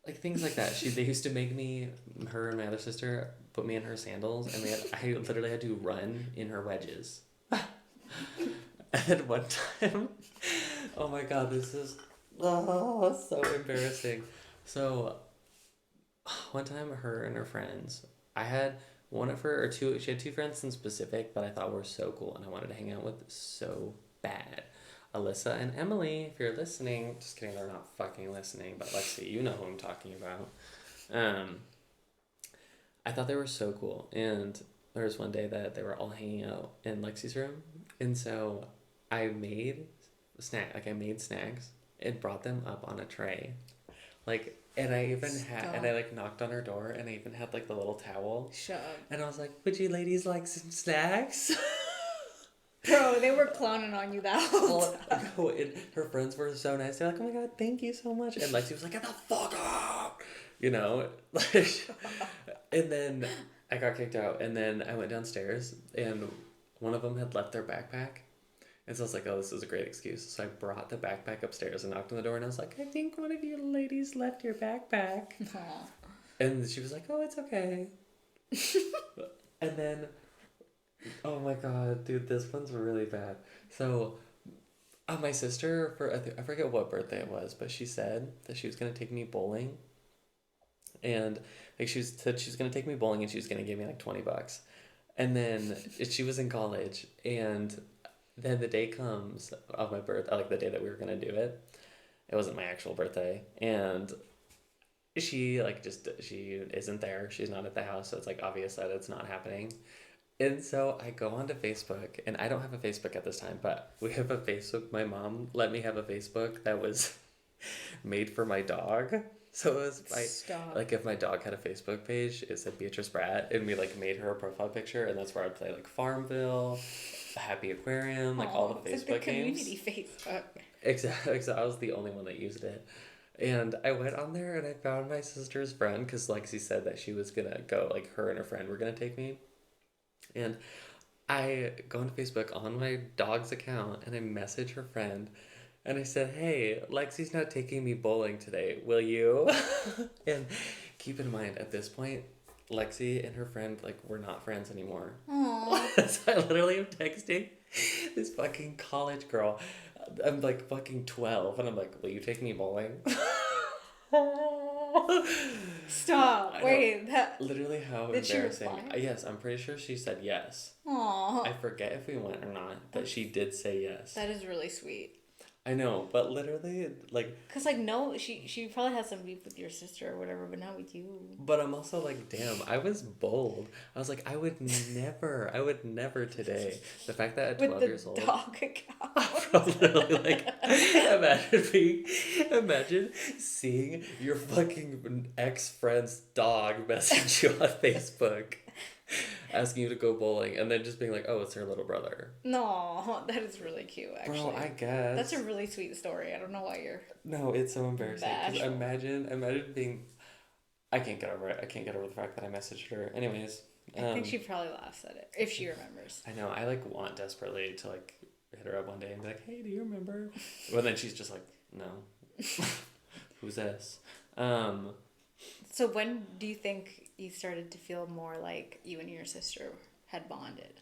like things like that. They used to make me, her and my other sister, put me in her sandals, and I literally had to run in her wedges. And then one time, oh my god, this is so embarrassing. So one time, her and her friends, I had one of her, or two, she had two friends in specific that I thought were so cool and I wanted to hang out with so bad. Alyssa and Emily, if you're listening, just kidding, they're not fucking listening, but Lexi, you know who I'm talking about. I thought they were so cool, and there was one day that they were all hanging out in Lexi's room, and so I made snacks and brought them up on a tray, like, and I even had, and I like knocked on her door, and I even had like the little towel. Shut up. And I was like, "Would you ladies like some snacks?" Bro, they were clowning on you that whole time. No, and her friends were so nice. They're like, "Oh my god, thank you so much." And Lexi was like, "Get the fuck up," you know. Like, and then I got kicked out, and then I went downstairs, and one of them had left their backpack. And so I was like, oh, this is a great excuse. So I brought the backpack upstairs and knocked on the door, and I was like, I think one of you ladies left your backpack. Aww. And she was like, oh, it's okay. And then, oh my god, dude, this one's really bad. So, my sister, I forget what birthday it was, but she said that she was going to take me bowling. And like said she was going to take me bowling, and she was going to give me like $20. And then she was in college, and then the day comes of my birthday, like the day that we were going to do it. It wasn't my actual birthday. And she isn't there. She's not at the house. So it's like obvious that it's not happening. And so I go onto Facebook, and I don't have a Facebook at this time, but we have a Facebook. My mom let me have a Facebook that was made for my dog. So it was like if my dog had a Facebook page, it said Beatrice Brat, and we like made her a profile picture, and that's where I'd play like Farmville, Happy Aquarium, like all the Facebook like the games. community Facebook. Exactly. So I was the only one that used it. And I went on there and I found my sister's friend because Lexi said that she was going to go, like her and her friend were going to take me. And I go on Facebook on my dog's account and I message her friend and I said, hey, Lexi's not taking me bowling today. Will you? And keep in mind, at this point, Lexi and her friend like were not friends anymore. Aww. So I literally am texting this fucking college girl. I'm like fucking 12, and I'm like, will you take me bowling? Stop. I know. Wait, that. Literally how Did she embarrassing. reply? Yes, I'm pretty sure she said yes. I Aww. forget if we went or not, but she did say yes. That is really sweet. I know, but literally, like, Cause like no, she probably had some beef with your sister or whatever, but not with you. but I'm also like, damn, I was bold. I was like, I would never today. The fact that at With 12 the years old, dog account. I'm literally like, imagine seeing your fucking ex-friend's dog message you on Facebook asking you to go bowling and then just being like, oh, it's her little brother. No, that is really cute. Actually, Bro, I guess. that's a really sweet story. I don't know why you're. No, it's so embarrassing. Because Bashful. imagine being. I can't get over it. I can't get over the fact that I messaged her. Anyways, I think she probably laughs at it if she remembers. I know. I like want desperately to like hit her up one day and be like, "Hey, do you remember?" But then she's just like, "No, who's this?" So when do you think you started to feel more like you and your sister had bonded?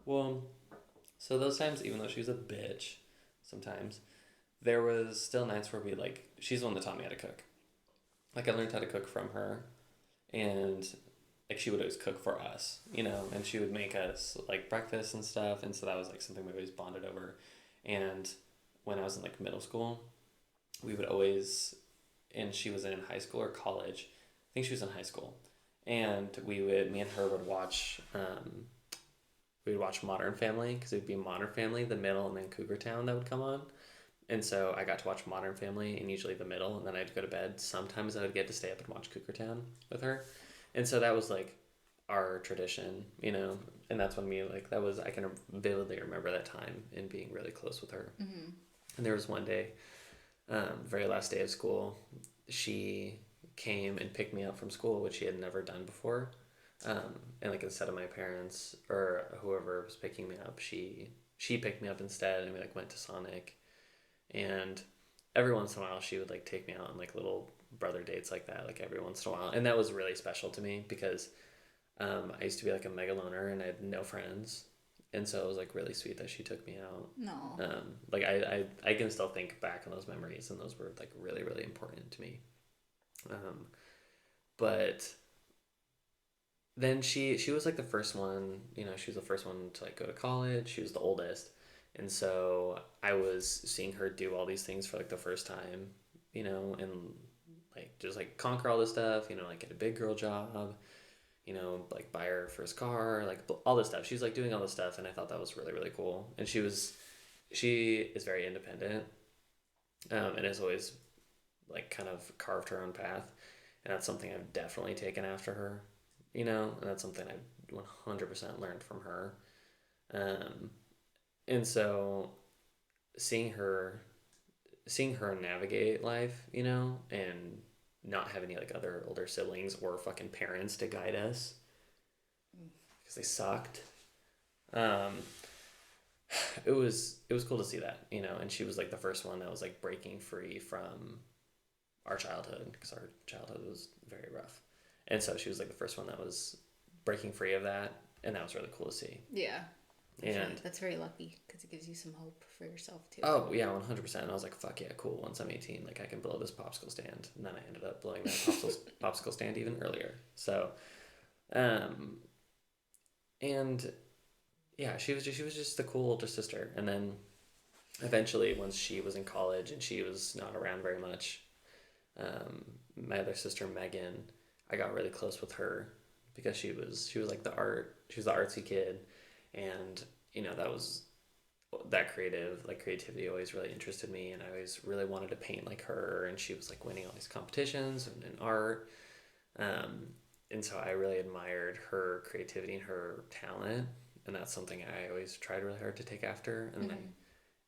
Well, so those times, even though she was a bitch, sometimes there was still nights where we like. She's the one that taught me how to cook. Like I learned how to cook from her, and like she would always cook for us, you know, and she would make us like breakfast and stuff, and so that was like something we always bonded over. And when I was in like middle school, we would always, and she was in high school or college, I think she was in high school, and me and her would watch, we would watch Modern Family because it would be Modern Family, the middle, and then Cougar Town that would come on. And so I got to watch Modern Family and usually the middle, and then I'd go to bed. Sometimes I would get to stay up and watch Cougar Town with her. And so that was like our tradition, you know, and that's when I can vividly remember that time and being really close with her. Mm-hmm. And there was one day, very last day of school, she came and picked me up from school, which she had never done before. And like instead of my parents or whoever was picking me up, she picked me up instead, and we like went to Sonic. And every once in a while she would like take me out on like little brother dates like that, like every once in a while, and that was really special to me because I used to be like a mega loner and I had no friends, and so it was like really sweet that she took me out. No. Like I can still think back on those memories, and those were like really really important to me. But then she was like the first one, you know, she was the first one to like go to college. She was the oldest, and so I was seeing her do all these things for like the first time, you know, and like just like conquer all this stuff, you know, like get a big girl job, you know, like buy her first car, like all this stuff. She's like doing all this stuff, and I thought that was really really cool. And she is very independent, and has always like kind of carved her own path, and that's something I've definitely taken after her, you know, and that's something I 100% learned from her. Um, and so seeing her navigate life, you know, and not have any like other older siblings or fucking parents to guide us because they sucked. Um, it was cool to see that, you know, and she was like the first one that was like breaking free from our childhood because our childhood was very rough, and so she was like the first one that was breaking free of that, and that was really cool to see. Yeah. And that's very lucky because it gives you some hope for yourself too. oh yeah, 100%. And I was like, fuck yeah, cool. Once I'm 18, like I can blow this popsicle stand. And then I ended up blowing that popsicle stand even earlier. So, and yeah, she was just a cool older sister. And then eventually, once she was in college and she was not around very much, my other sister Megan, I got really close with her because she was like she was the artsy kid, and you know that creativity always really interested me, and I always really wanted to paint like her, and she was like winning all these competitions and in art, and so I really admired her creativity and her talent, and that's something I always tried really hard to take after, and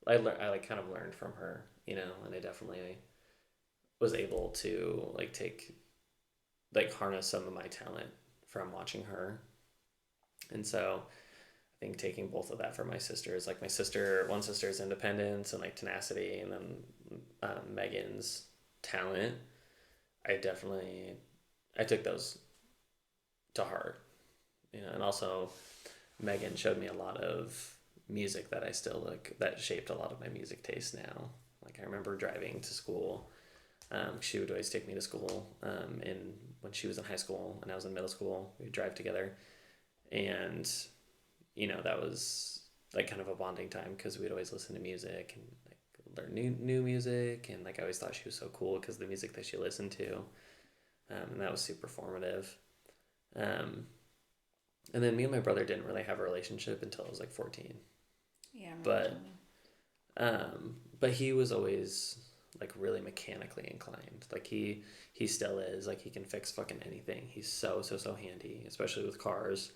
I like kind of learned from her, you know, and I definitely was able to like harness some of my talent from watching her, and so I think taking both of that for my sisters, like one sister's independence and like tenacity, and then Megan's talent, I took those to heart. And also Megan showed me a lot of music that I still that shaped a lot of my music taste now. Like I remember driving to school. She would always take me to school. And when she was in high school and I was in middle school, we'd drive together. And, that was like kind of a bonding time because we'd always listen to music and like learn new music. And like I always thought she was so cool because the music that she listened to. And that was super formative. And then me and my brother didn't really have a relationship until I was like 14. Yeah. But he was always like really mechanically inclined. Like he still is. Like he can fix fucking anything. He's so handy, especially with cars.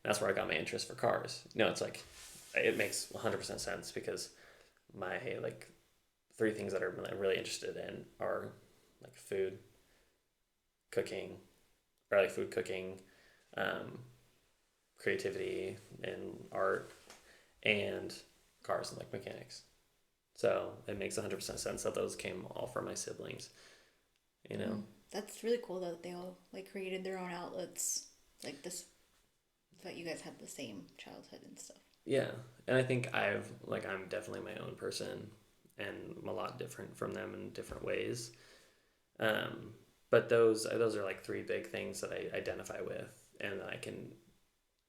And that's where I got my interest for cars. It's like it makes 100% sense because my like three things that I'm really interested in are like food cooking, creativity and art, and cars and like mechanics. So it makes 100% sense that those came all from my siblings. That's really cool that they all like created their own outlets like this, that you guys had the same childhood and stuff. Yeah, and I think I'm definitely my own person, and I'm a lot different from them in different ways. But those are like three big things that I identify with, and I can,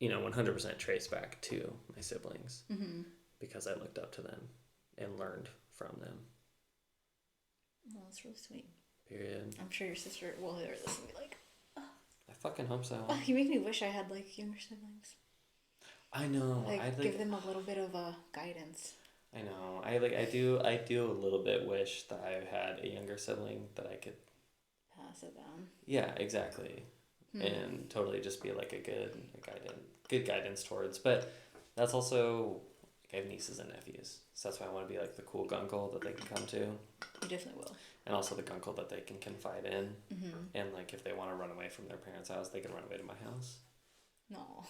100% trace back to my siblings because I looked up to them and learned from them. Well, that's really sweet. Period. I'm sure your sister will hear this and be like, I fucking hope so. oh, you make me wish I had like younger siblings. I know. Like give them a little bit of guidance. I know. I do a little bit wish that I had a younger sibling that I could pass it down. Yeah, exactly. And totally just be like a good guidance towards. But that's also like I have nieces and nephews, so that's why I want to be like the cool gunkle that they can come to. You definitely will. And also the gunkle that they can confide in. And like if they want to run away from their parents' house, they can run away to my house. No.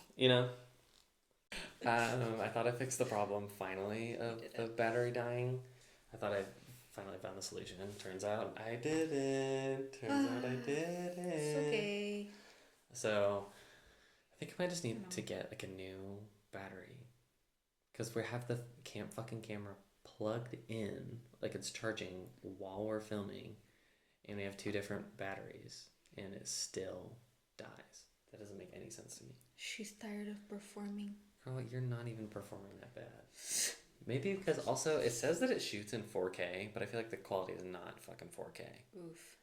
I thought I fixed the problem finally of the battery dying. I thought I finally found the solution. Turns out I didn't. It's okay. So I think I might just need to get like a new battery. Because we have the fucking camera plugged in, like it's charging while we're filming. And we have two different batteries. And it still dies. That doesn't make any sense to me. She's tired of performing. Girl, you're not even performing that bad. Maybe because also it says that it shoots in 4K, but I feel like the quality is not fucking 4K. Oof.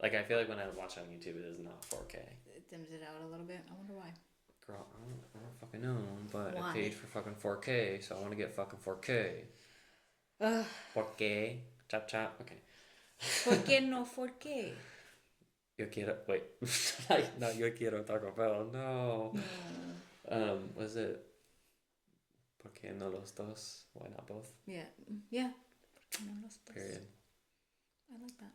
Like I feel like when I watch on YouTube, it is not 4K. It dims it out a little bit. I wonder why. Girl, I don't fucking know, but Why? I paid for fucking 4K, so I want to get fucking 4K. 4K, chop chop. Okay. ¿Por qué no 4K? Yo quiero wait. No, yo quiero Taco Bell. No. Was it? ¿Por qué no los dos? Why not both? Yeah. No los dos. Period. I like that.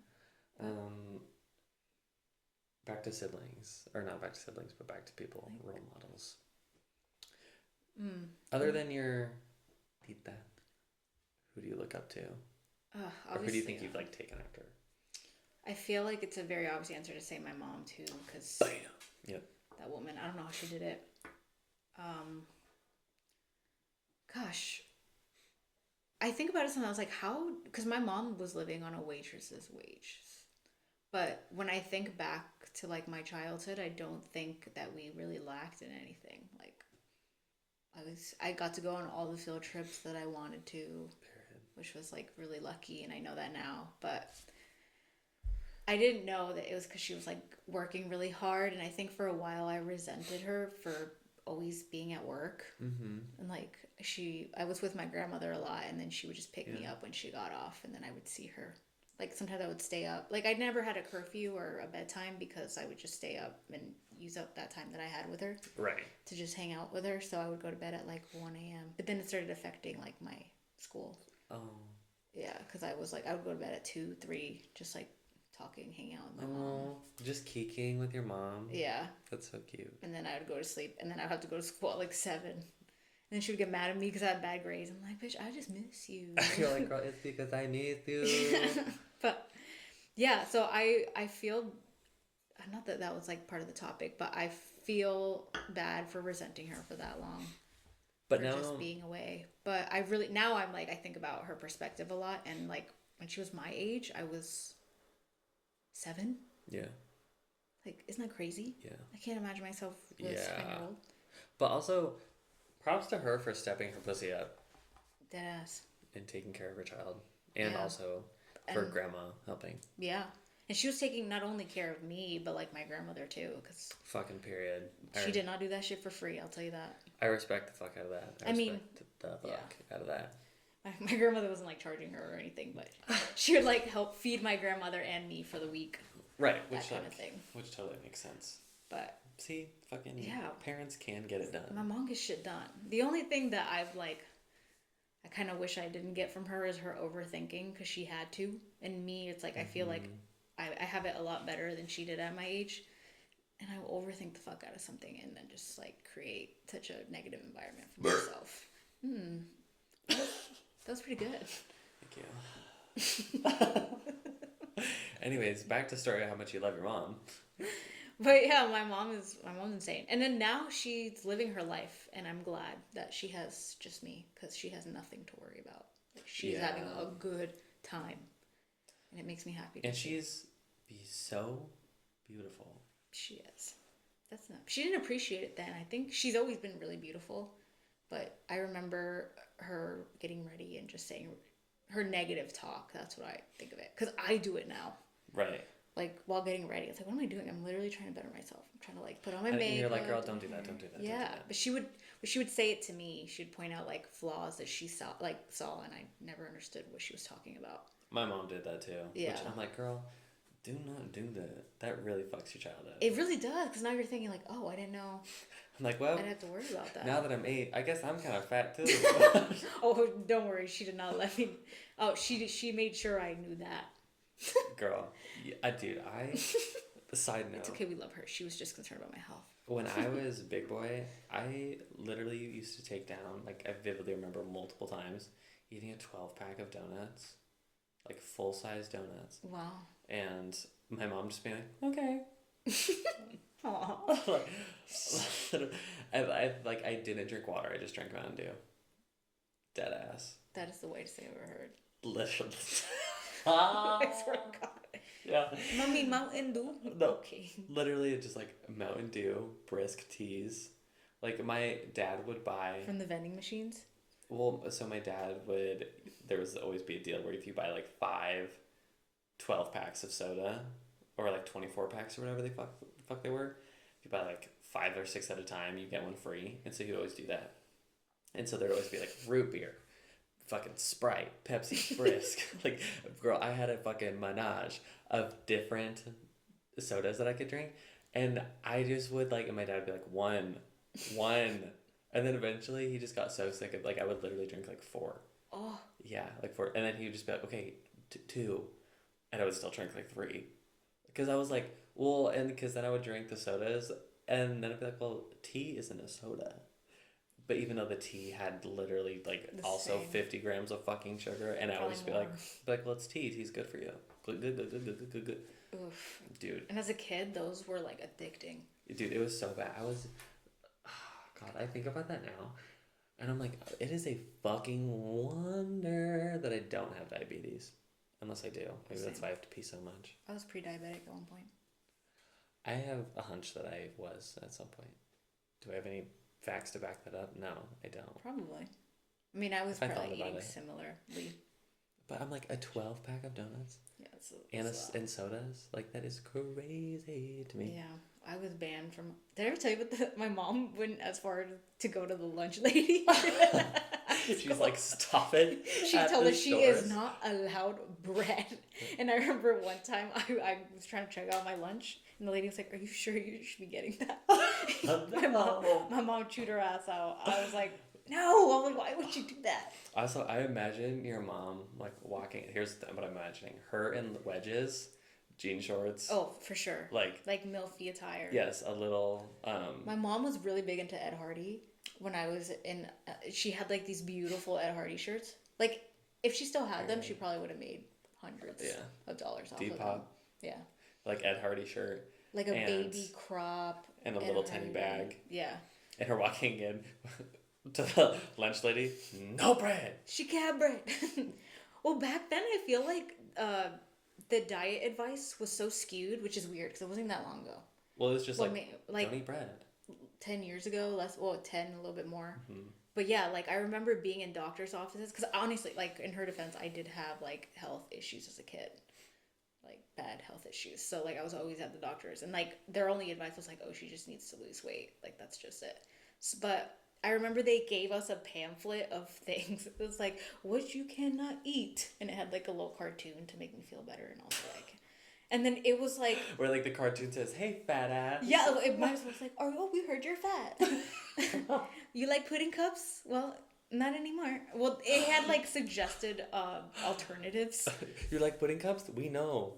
Back to siblings, or not back to siblings, but back to people, role models. Other than your tita, who do you look up to? Or who do you think you've like taken after? I feel like it's a very obvious answer to say my mom too, because Yep. that woman, I don't know how she did it. Gosh, I think about it sometimes. I was like, how? Because my mom was living on a waitress's wage. But when I think back to like my childhood, I don't think that we really lacked in anything. Like, I got to go on all the field trips that I wanted to, which was like really lucky, and I know that now. But I didn't know that it was because she was like working really hard, and I think for a while I resented her for always being at work. And like I was with my grandmother a lot, and then she would just pick me up when she got off, and then I would see her. Like sometimes I would stay up. Like I never had a curfew or a bedtime because I would just stay up and use up that time that I had with her. Right. To just hang out with her. So I would go to bed at like 1 a.m. But then it started affecting like my school. Oh. Yeah, because I would go to bed at 2, 3, just like talking, hanging out with my mom. Just kikiing with your mom. Yeah. That's so cute. And then I would go to sleep, and then I would have to go to school at like 7. And then she would get mad at me because I had bad grades. I'm like, bitch, I just miss you. You're like, girl, it's because I miss you. But yeah, so I feel not that that was like part of the topic, but I feel bad for resenting her for that long. But For now, just being away. But I really, now I'm like, I think about her perspective a lot. And like when she was my age, I was 7. yeah, Like, isn't that crazy? yeah, I can't imagine myself with a yeah. 10-year-old. But also, props to her for stepping her pussy up Deadass. and taking care of her child, and Yeah. also for And grandma helping. yeah. And she was taking not only care of me, but like my grandmother too. Because Fucking period. she did not do that shit for free, I'll tell you that. I respect the fuck out of that. I mean, the fuck out of that. My grandmother wasn't like charging her or anything, but she would like help feed my grandmother and me for the week. Right, That which kind like, of thing. which totally makes sense. But See, fucking yeah, parents can get it done. my mom gets shit done. The only thing that I've like, I kind of wish I didn't get from her is her overthinking because she had to. And me, it's like I feel like I have it a lot better than she did at my age. And I will overthink the fuck out of something and then just like create such a negative environment for myself. That was pretty good. Thank you. Anyways, back to story how much you love your mom. But yeah, my mom's insane. And then now she's living her life, and I'm glad that she has just me because she has nothing to worry about. Like, she's having a good time, and it makes me happy. And she's so beautiful. She is. That's not. She didn't appreciate it then. I think she's always been really beautiful, but I remember her getting ready and just saying her negative talk. That's what I think of it because I do it now. Right. Like while getting ready, it's like, what am I doing? I'm literally trying to better myself. I'm trying to like put on my makeup. And you're like, girl, don't do that. Don't do that. Yeah, don't do that. but she would say it to me. She'd point out like flaws that she saw, and I never understood what she was talking about. My mom did that too. Yeah. Which I'm like, girl, do not do that. That really fucks your child up. It really does, because now you're thinking like, oh, I didn't know. I'm like, well, I'd have to worry about that. now that I'm 8, I guess I'm kind of fat too. Oh, don't worry. She did not let me. Oh, she made sure I knew that. Girl, dude, side note. It's okay. We love her. She was just concerned about my health. When I was a big boy, I literally used to take down, like, I vividly remember multiple times eating a 12-pack of donuts, like full-size donuts. Wow. And my mom just being like, okay. Aww. I didn't drink water. I just drank Mountain Dew. Dead ass. That is the weirdest thing I've ever heard. Literally. I swear to God. Yeah. Mommy, Mountain Dew? No. Okay. Literally just like Mountain Dew, brisk teas. Like my dad would buy. From the vending machines? Well, so my dad would. There was always be a deal where if you buy like 5 12-packs of soda, or like 24 packs or whatever fuck they were, if you buy like 5 or 6 at a time, you get one free. And so he'd always do that. And so there'd always be like root beer, fucking Sprite, Pepsi, brisk. Like, girl, I had a fucking menage of different sodas that I could drink. And I just would like, and my dad would be like, one. And then eventually he just got so sick of, like, I would literally drink like 4. Oh. Yeah, like 4. And then he would just be like, okay, 2. And I would still drink like 3. Because I was like, well, and because then I would drink the sodas. And then I'd be like, well, tea isn't a soda. But even though the tea had literally like The also same. 50 grams of fucking sugar, and I would just be Probably like, well, it's tea. Tea's good for you. Good. Oof. Dude. And as a kid, those were like addicting. Dude, it was so bad. God, I think about that now. And I'm like, it is a fucking wonder that I don't have diabetes. Unless I do. Maybe that's why I have to pee so much. I was pre-diabetic at one point. I have a hunch that I was at some point. Do I have any facts to back that up? No, I don't. Probably. I mean, I was If I probably thought about eating it. similarly. But I'm like, a 12-pack of donuts? Yeah, And sodas? Like, that is crazy to me. Yeah, I was banned from. Did I ever tell you about my mom went as far to go to the lunch lady? She's like, stop it. She told us she is not allowed bread. And I remember one time I was trying to check out my lunch, and the lady was like, "Are you sure you should be getting that?" my mom chewed her ass out. I was like, "No!" I'm like, "Why would you do that?" Also, I imagine your mom like walking. Here's what I'm imagining: her in wedges, jean shorts. Oh, for sure. Like milfy attire. Yes, a little. My mom was really big into Ed Hardy. When I was in, she had like these beautiful Ed Hardy shirts. Like, if she still had them, she probably would have made hundreds of dollars off of them. Depop. Yeah. Like Ed Hardy shirt. Like a and, baby crop. and a little tiny bag. Yeah. And her walking in to the lunch lady, no bread. She can't bread. Well, back then I feel like the diet advice was so skewed, which is weird because it wasn't that long ago. Well, it was just Well, like, don't eat bread. 10 years ago, less, well, 10, a little bit more. Mm-hmm. But yeah, like I remember being in doctor's offices because honestly, like in her defense, I did have like health issues as a kid, like bad health issues. So like I was always at the doctor's, and like their only advice was like, oh, she just needs to lose weight. Like that's just it. But I remember they gave us a pamphlet of things. It was like what you cannot eat, and it had like a little cartoon to make me feel better, and also like, and then it was like where like the cartoon says, "Hey, fat ass." yeah, it might as well was like, oh, we heard you're fat. You like pudding cups? Well, not anymore. Well, it had like suggested alternatives. You like pudding cups? We know.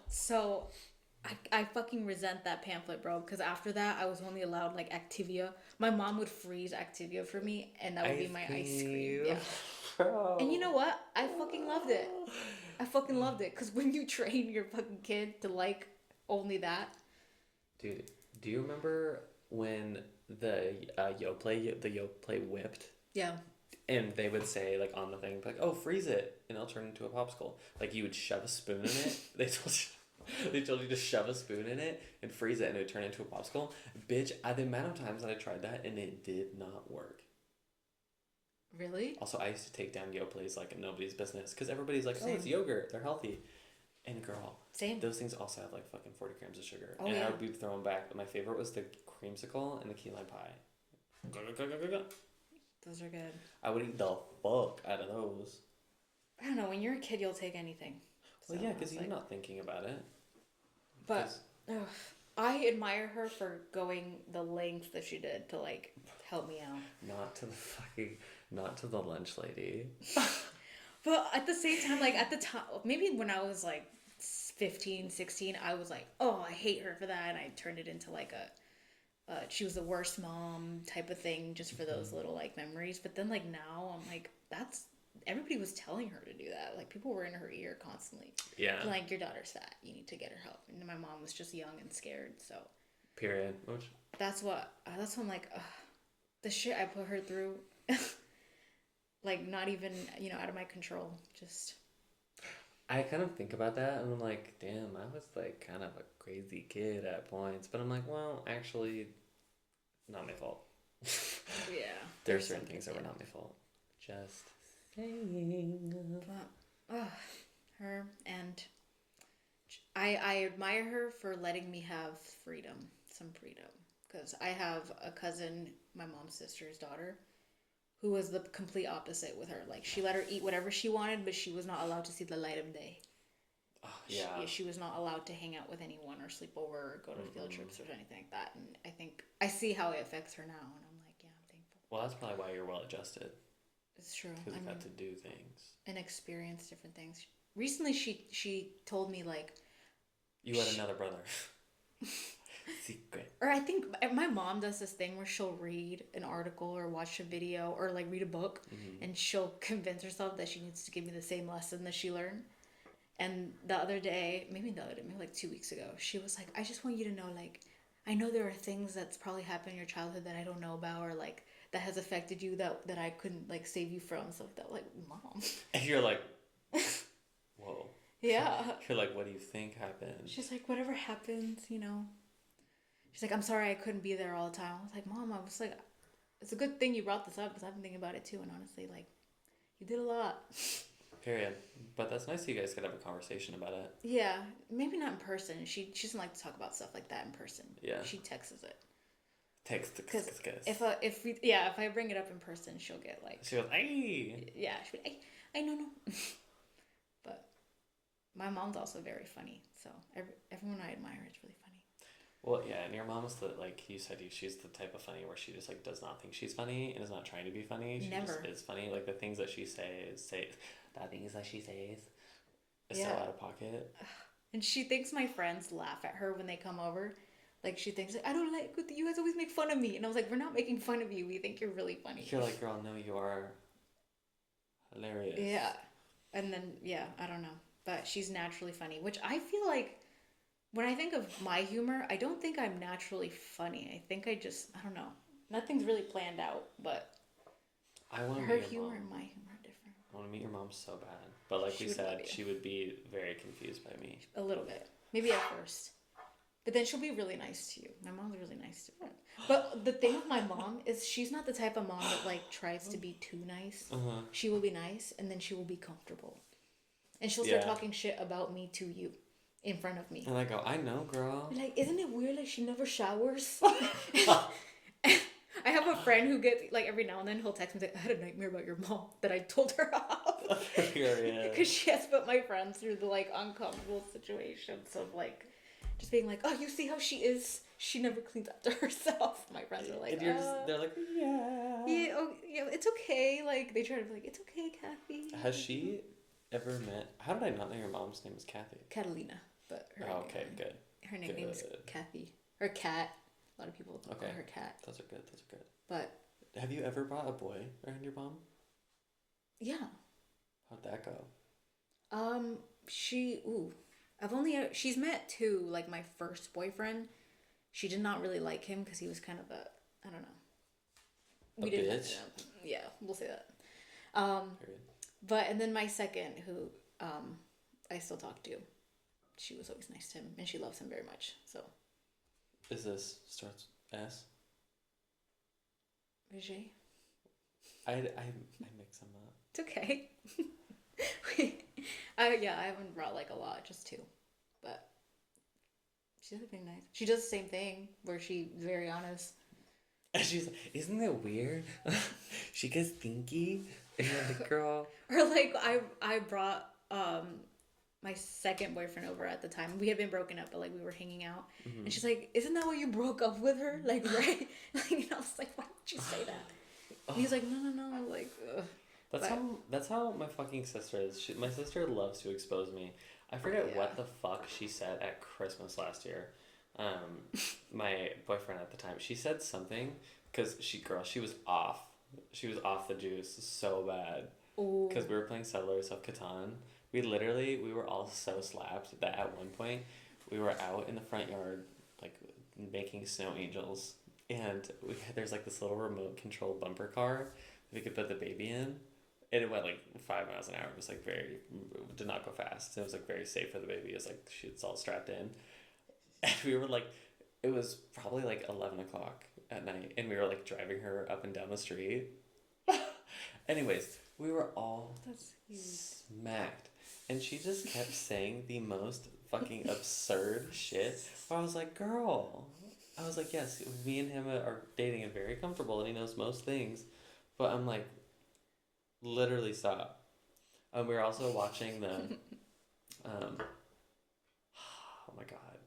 So I fucking resent that pamphlet, bro, because after that I was only allowed like Activia. My mom would freeze Activia for me, and that would be my ice cream. Yeah. And you know what? I fucking loved it. I fucking loved it because when you train your fucking kid to like only that. Dude, do you remember when the Yoplait whipped? Yeah. And they would say, like, on the thing, like, oh, freeze it, and it'll turn into a popsicle. Like, you would shove a spoon in it. They told you to shove a spoon in it and freeze it, and it would turn into a popsicle. Bitch, the amount of times that I tried that, and it did not work. Really? Also, I used to take down Yoplait like nobody's business, because everybody's like, oh, Same. it's yogurt, they're healthy. And girl, Same. those things also have, like, fucking 40 grams of sugar. Oh, and yeah. I would be throwing back, but my favorite was the creamsicle and the key lime pie. Go. Those are good. I would eat the fuck out of those. I don't know. When you're a kid, you'll take anything. Well, So yeah, I because was you're like- not thinking about it. But I admire her for going the lengths that she did to like help me out. Not to the lunch lady. But at the same time, like at the time, maybe when I was like 15, 16, I was like, oh, I hate her for that. And I turned it into like she was the worst mom type of thing just for those little like memories. But then like now I'm like, everybody was telling her to do that. Like people were in her ear constantly. Yeah. Like your daughter's fat. You need to get her help. And my mom was just young and scared. So Period. that's what I'm like, the shit I put her through, like not even, out of my control. Just. I kind of think about that and I'm like, damn, I was like kind of a crazy kid at points. But I'm like, well, actually, not my fault. Yeah. There are certain things that were not my fault. Just saying. But, her, and I admire her for letting me have some freedom. Because I have a cousin, my mom's sister's daughter, who was the complete opposite with her. Like, she let her eat whatever she wanted, but she was not allowed to see the light of day. Oh, yeah. She was not allowed to hang out with anyone or sleep over or go to field trips or anything like that. And I think I see how it affects her now, and I'm like, yeah, I'm thankful. Well, that's probably why you're well adjusted. It's true. Because you got to do things. And experience different things. Recently, she told me, like... You had another brother. Secret. Or I think my mom does this thing where she'll read an article or watch a video or, like, read a book, and she'll convince herself that she needs to give me the same lesson that she learned. And the other day, maybe like 2 weeks ago, she was like, I just want you to know, like, I know there are things that's probably happened in your childhood that I don't know about, or, like, that has affected you that I couldn't, like, save you from, stuff like that. Like, Mom. And you're like, whoa. Yeah. You're like, what do you think happened? She's like, whatever happens, She's like, I'm sorry I couldn't be there all the time. I was like, Mom, I was like, it's a good thing you brought this up because I've been thinking about it too. And honestly, like, you did a lot. Period. But that's nice you guys could have a conversation about it. Yeah, maybe not in person. She doesn't like to talk about stuff like that in person. Yeah. She texts it. Because If I bring it up in person, she'll get like. She goes, hey. Yeah, she'll be, I know. But my mom's also very funny, so everyone I admire is really funny. Well, yeah, and your mom's like you said, she's the type of funny where she just like does not think she's funny and is not trying to be funny. She Never. just is funny. Like the things that she says, is so out of pocket. And she thinks my friends laugh at her when they come over. Like she thinks, I don't like you guys always make fun of me, and I was like, we're not making fun of you. We think you're really funny. You're like, girl, no, you are hilarious. Yeah, and then I don't know, but she's naturally funny, which I feel like when I think of my humor, I don't think I'm naturally funny. I think I don't know. Nothing's really planned out, but I want to her meet your humor and mom. my humor are different. I want to meet your mom so bad. But like She we would love said, you. she would be very confused by me. A little bit. Maybe at first. But then she'll be really nice to you. My mom's really nice to me. But the thing with my mom is she's not the type of mom that like tries to be too nice. Uh-huh. She will be nice and then she will be comfortable. And she'll start Yeah. talking shit about me to you in front of me. And I go, I know, girl. Like, isn't it weird like she never showers? I have a friend who gets like every now and then he'll text me like I had a nightmare about your mom that I told her off. Period. Because she has put my friends through the like uncomfortable situations of like just being like, oh, you see how she is? She never cleans after herself. My friends are like, And you're just, they're like, yeah. yeah, oh, yeah, it's okay. Like they try to be like, it's okay, Kathy. Has she ever met? How did I not know your mom's name is Kathy? Catalina, but her Oh, okay, good. her nickname's Good. Kathy or Cat. A lot of people call her Cat. Those are good. Those are good. But Have you ever brought a boy around your mom? yeah, How'd that go? she's met two. Like my first boyfriend, she did not really like him because he was kind of I don't know. A bitch? Yeah, we'll say that. Period. But and then my second, who I still talk to, she was always nice to him and she loves him very much. So. Is this starts S? Vijay. I mix them up. It's okay. Yeah, I haven't brought like a lot, just two, but she does everything nice. She does the same thing where she's very honest. And she's like, isn't it weird? She gets stinky. And you're like, girl. Or like I brought my second boyfriend over at the time. We had been broken up, but like we were hanging out, and she's like, "Isn't that why you broke up with her?" Like, right? Like, and I was like, "Why would you say that?" And he's like, "No." Like, ugh. That's how my fucking sister is. My sister loves to expose me. I forget Yeah. what the fuck she said at Christmas last year. My boyfriend at the time, she said something because she was off. She was off the juice so bad because we were playing Settlers of Catan. We were all so slapped that at one point we were out in the front yard like making snow angels, and there's like this little remote control bumper car we could put the baby in. And it went like 5 miles an hour. It was like did not go fast. It was like very safe for the baby. It was like it's all strapped in. And we were like, it was probably like 11 o'clock at night. And we were like driving her up and down the street. Anyways, we were all smacked. And she just kept saying the most fucking absurd shit. Where I was like, girl. I was like, yes, me and him are dating and very comfortable and he knows most things. But I'm like, literally stop. We were also watching the oh my god.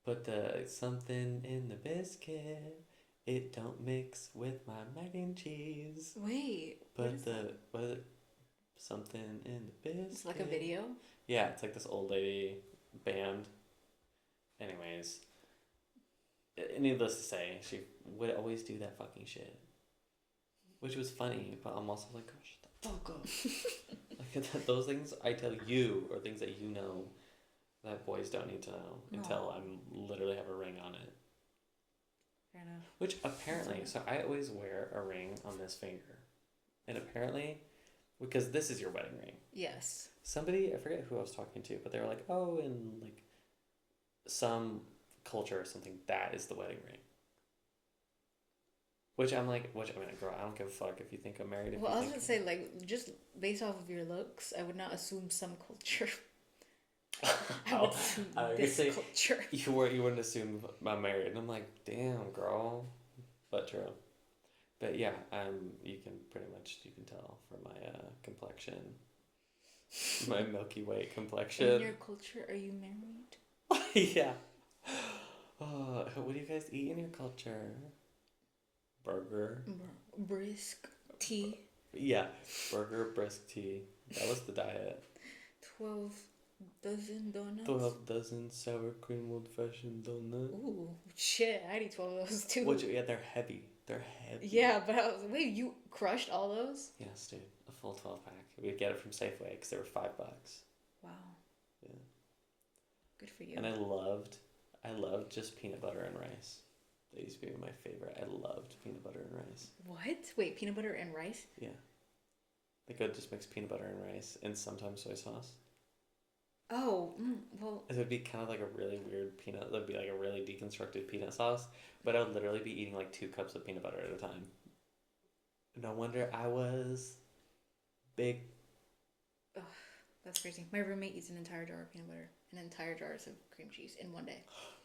Put the something in the biscuit. It don't mix with my mac and cheese. Wait. Put something in the biscuit. It's like a video. Yeah, it's like this old lady band. Anyways, needless to say, she would always do that fucking shit. Which was funny, but I'm also like, oh, shut the fuck up. Like, those things I tell you are things that you know that boys don't need to know until I'm literally have a ring on it. Fair enough. Which apparently, so I always wear a ring on this finger. And apparently, because this is your wedding ring. Yes. Somebody, I forget who I was talking to, but they were like, oh, in like some culture or something, that is the wedding ring. Which I'm like, girl, I don't give a fuck if you think I'm married. Well, I was gonna say, like, just based off of your looks, I would not assume some culture. I would assume this culture. You wouldn't assume I'm married. And I'm like, damn, girl. But true. But yeah, you can tell from my complexion. My Milky Way complexion. In your culture, are you married? Yeah. Oh, what do you guys eat in your culture? Burger. Brisk tea. Yeah, burger, brisk tea. That was the diet. 12 dozen donuts. 12 dozen sour cream old fashioned donuts. Ooh, shit! I eat 12 of those too. Yeah, they're heavy. They're heavy. Yeah, but I was wait, you crushed all those? Yes, dude. A full 12 pack. We'd get it from Safeway because they were $5. Wow. Yeah. Good for you. And I loved just peanut butter and rice. That used to be my favorite. I loved peanut butter and rice. What? Wait, peanut butter and rice? Yeah. Like I would just mix peanut butter and rice and sometimes soy sauce. Oh, well. It would be kind of like a really weird peanut. It would be like a really deconstructed peanut sauce. But I would literally be eating like 2 cups of peanut butter at a time. No wonder I was big. Ugh, that's crazy. My roommate eats an entire jar of peanut butter and entire jars of cream cheese in one day.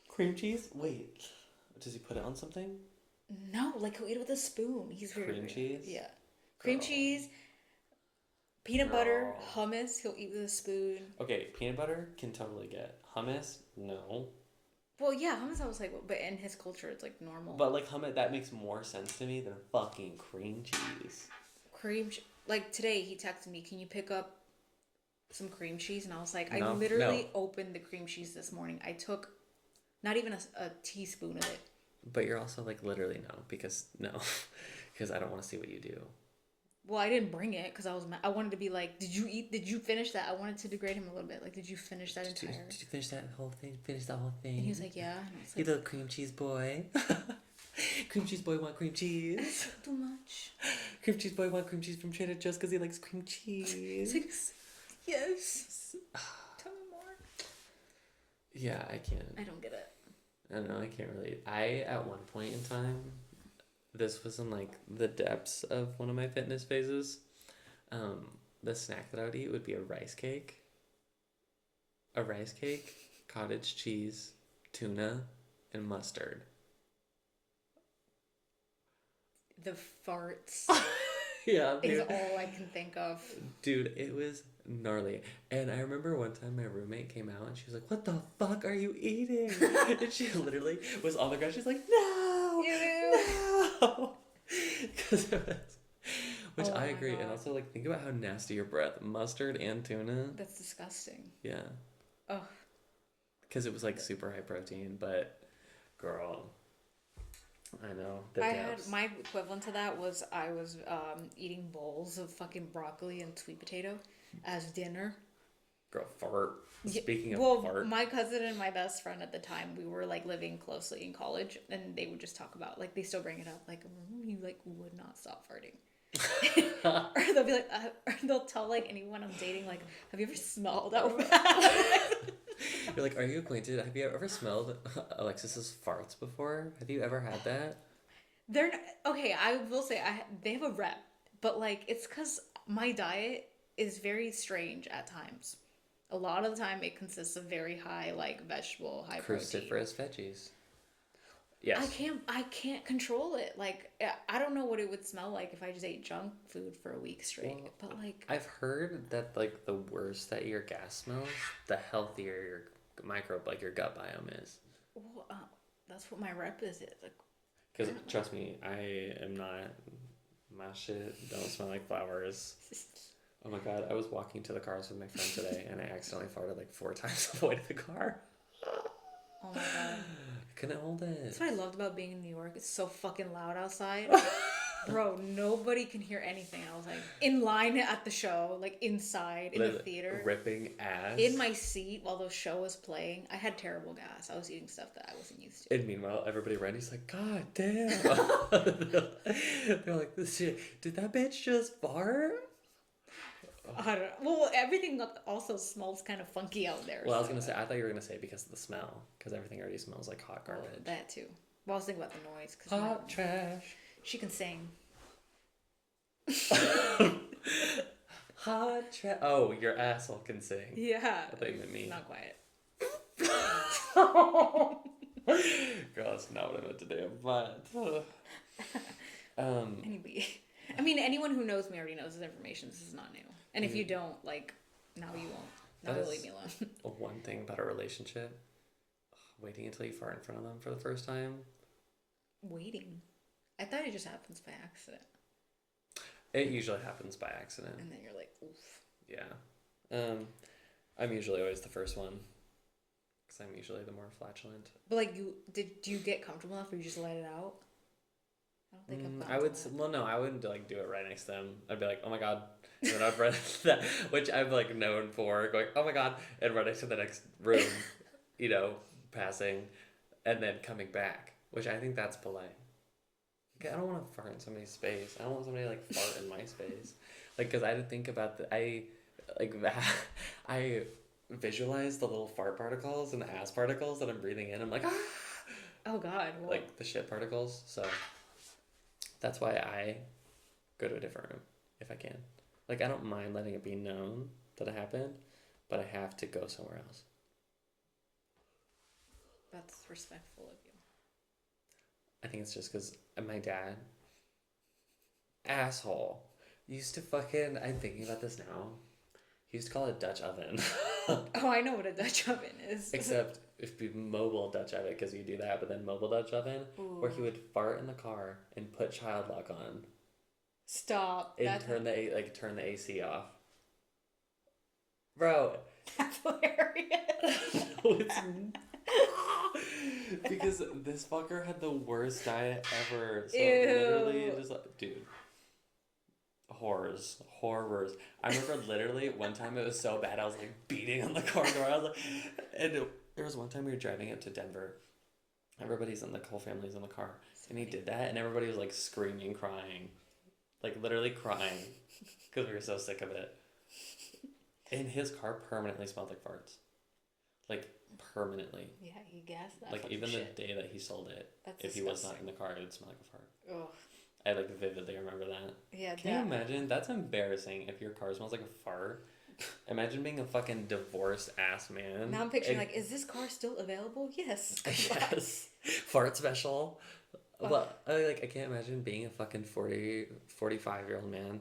Cream cheese? Wait. Does he put it on something? No, like he'll eat it with a spoon. He's very Cream weird. cheese? Yeah. Cream Girl. cheese, peanut butter, Girl. hummus, he'll eat with a spoon. Okay, peanut butter can totally get. Hummus? No. Well, yeah, hummus I was like, but in his culture it's like normal. But like hummus, that makes more sense to me than fucking cream cheese. Like today he texted me, can you pick up some cream cheese? And I was like, I No, literally opened the cream cheese this morning. I took not even a teaspoon of it. But you're also like literally no, because I don't want to see what you do. Well, I didn't bring it because I wanted to be like, did you finish that? I wanted to degrade him a little bit. Like, did you finish that Did entire? you finish that whole thing? Finish the whole thing? And he was like, yeah. And I was You like, little cream cheese boy. Cream cheese boy want cream cheese. too much. Cream cheese boy want cream cheese from Trader Joe's because he likes cream cheese. He's like, yes. Tell me more. Yeah, I can't. I don't get it. I don't know, I can't really. At one point in time, this was in like the depths of one of my fitness phases. The snack that I would eat would be a rice cake, cottage cheese, tuna, and mustard. The farts Yeah, is dude. all I can think of. Dude, it was gnarly. And I remember one time my roommate came out and she was like, "What the fuck are you eating?" And she literally was on the ground. She's like, "No, no," because it was. Which Oh I my agree. And God. also, like, think about how nasty your breath. Mustard and tuna. That's disgusting. Yeah. Oh, Because it was, like, super high protein. But, girl, I know. I had my equivalent to that was I was eating bowls of fucking broccoli and sweet potato as dinner. Girl, fart. Speaking of Well, fart. my cousin and my best friend at the time, we were like living closely in college, and they would just talk about like they still bring it up, like you like would not stop farting. Or they'll be like, or they'll tell like anyone I'm dating, like, have you ever smelled that bad? You're like, are you acquainted? Have you ever smelled Alexis's farts before? Have you ever had that? They're okay. I will say they have a rep, but like it's because my diet is very strange at times. A lot of the time, it consists of very high like vegetable, high protein. Cruciferous veggies. Yes. I can't control it. Like I don't know what it would smell like if I just ate junk food for a week straight. Well, but like I've heard that like the worse that your gas smells, the healthier your microbe, like your gut biome is. well, that's what my rep is. It's like Because trust me, I am not. My shit don't smell like flowers. Oh my god, I was walking to the cars with my friend today and I accidentally farted like 4 times on the way to the car. oh my god. I couldn't hold it. That's what I loved about being in New York. It's so fucking loud outside. Bro, nobody can hear anything. I was like in line at the show, like inside in the theater, ripping ass. in my seat while the show was playing. I had terrible gas. I was eating stuff that I wasn't used to. And meanwhile, everybody around he's like, God damn. They're like, this shit. Did that bitch just fart? I don't know. Well, everything also smells kind of funky out there. Well, I was so- gonna say, I thought you were gonna say because of the smell, because everything already smells like hot Well, garbage. that too. Well, I was thinking about the noise because Hot trash. she can sing. Hot trash. Oh, your asshole can sing. Yeah. I thought you meant me. Not quiet. Girl, that's not what I meant to do, but. Anyway, I mean, anyone who knows me already knows this information. This is not new. And if you don't, like, now you won't. Now That you'll is- leave me alone. One thing about a relationship, waiting until you fart in front of them for the first time. Waiting. I thought it just happens by accident. It usually happens by accident. And then you're like, oof. Yeah. I'm usually always the first one. Because I'm usually the more flatulent. But, like, do you get comfortable enough or you just let it out? I don't think I've gotten I to would, that. well, no, I wouldn't like do it right next to them. I'd be like, oh my god, and then I'd run that, which I'm like known for going, oh my god, and run next to the next room. you know, passing, and then coming back, which I think that's polite. Like, I don't want to fart in somebody's space. I don't want somebody to, like, fart in my space. Like, because I had to think about that. I visualize the little fart particles and the ass particles that I'm breathing in. I'm like, ah! Oh God. Well, Like, the shit particles. So, that's why I go to a different room if I can. Like, I don't mind letting it be known that it happened, but I have to go somewhere else. that's respectful of you. I think it's just because my dad, asshole, used to fucking, I'm thinking about this now, he used to call it a Dutch oven. Oh, I know what a Dutch oven is. Except if be mobile Dutch oven, because you do that, but then mobile Dutch oven, where he Ooh. would fart in the car and put child lock on Stop. and turn the AC off. Bro, That's hilarious. because this fucker had the worst diet ever. So Ew. literally, just like, dude, horrors. I remember literally one time it was so bad I was like beating on the car door. I was like, and there was one time we were driving up to Denver. Everybody's in the whole family's in the car, and he did that, and everybody was like screaming, crying, like literally crying, because we were so sick of it. And his car permanently smelled like farts. Like, permanently. Yeah, he gassed that. Like, even shit. the day that he sold it, That's if he was not disgusting. in the car, it would smell like a fart. Ugh. I, like, vividly remember that. Yeah, Can you imagine? That's embarrassing if your car smells like a fart. Imagine being a fucking divorced ass man. Now I'm picturing, like, is this car still available? Yes. Yes. Fart special. Well, I can't imagine being a fucking 45-year-old man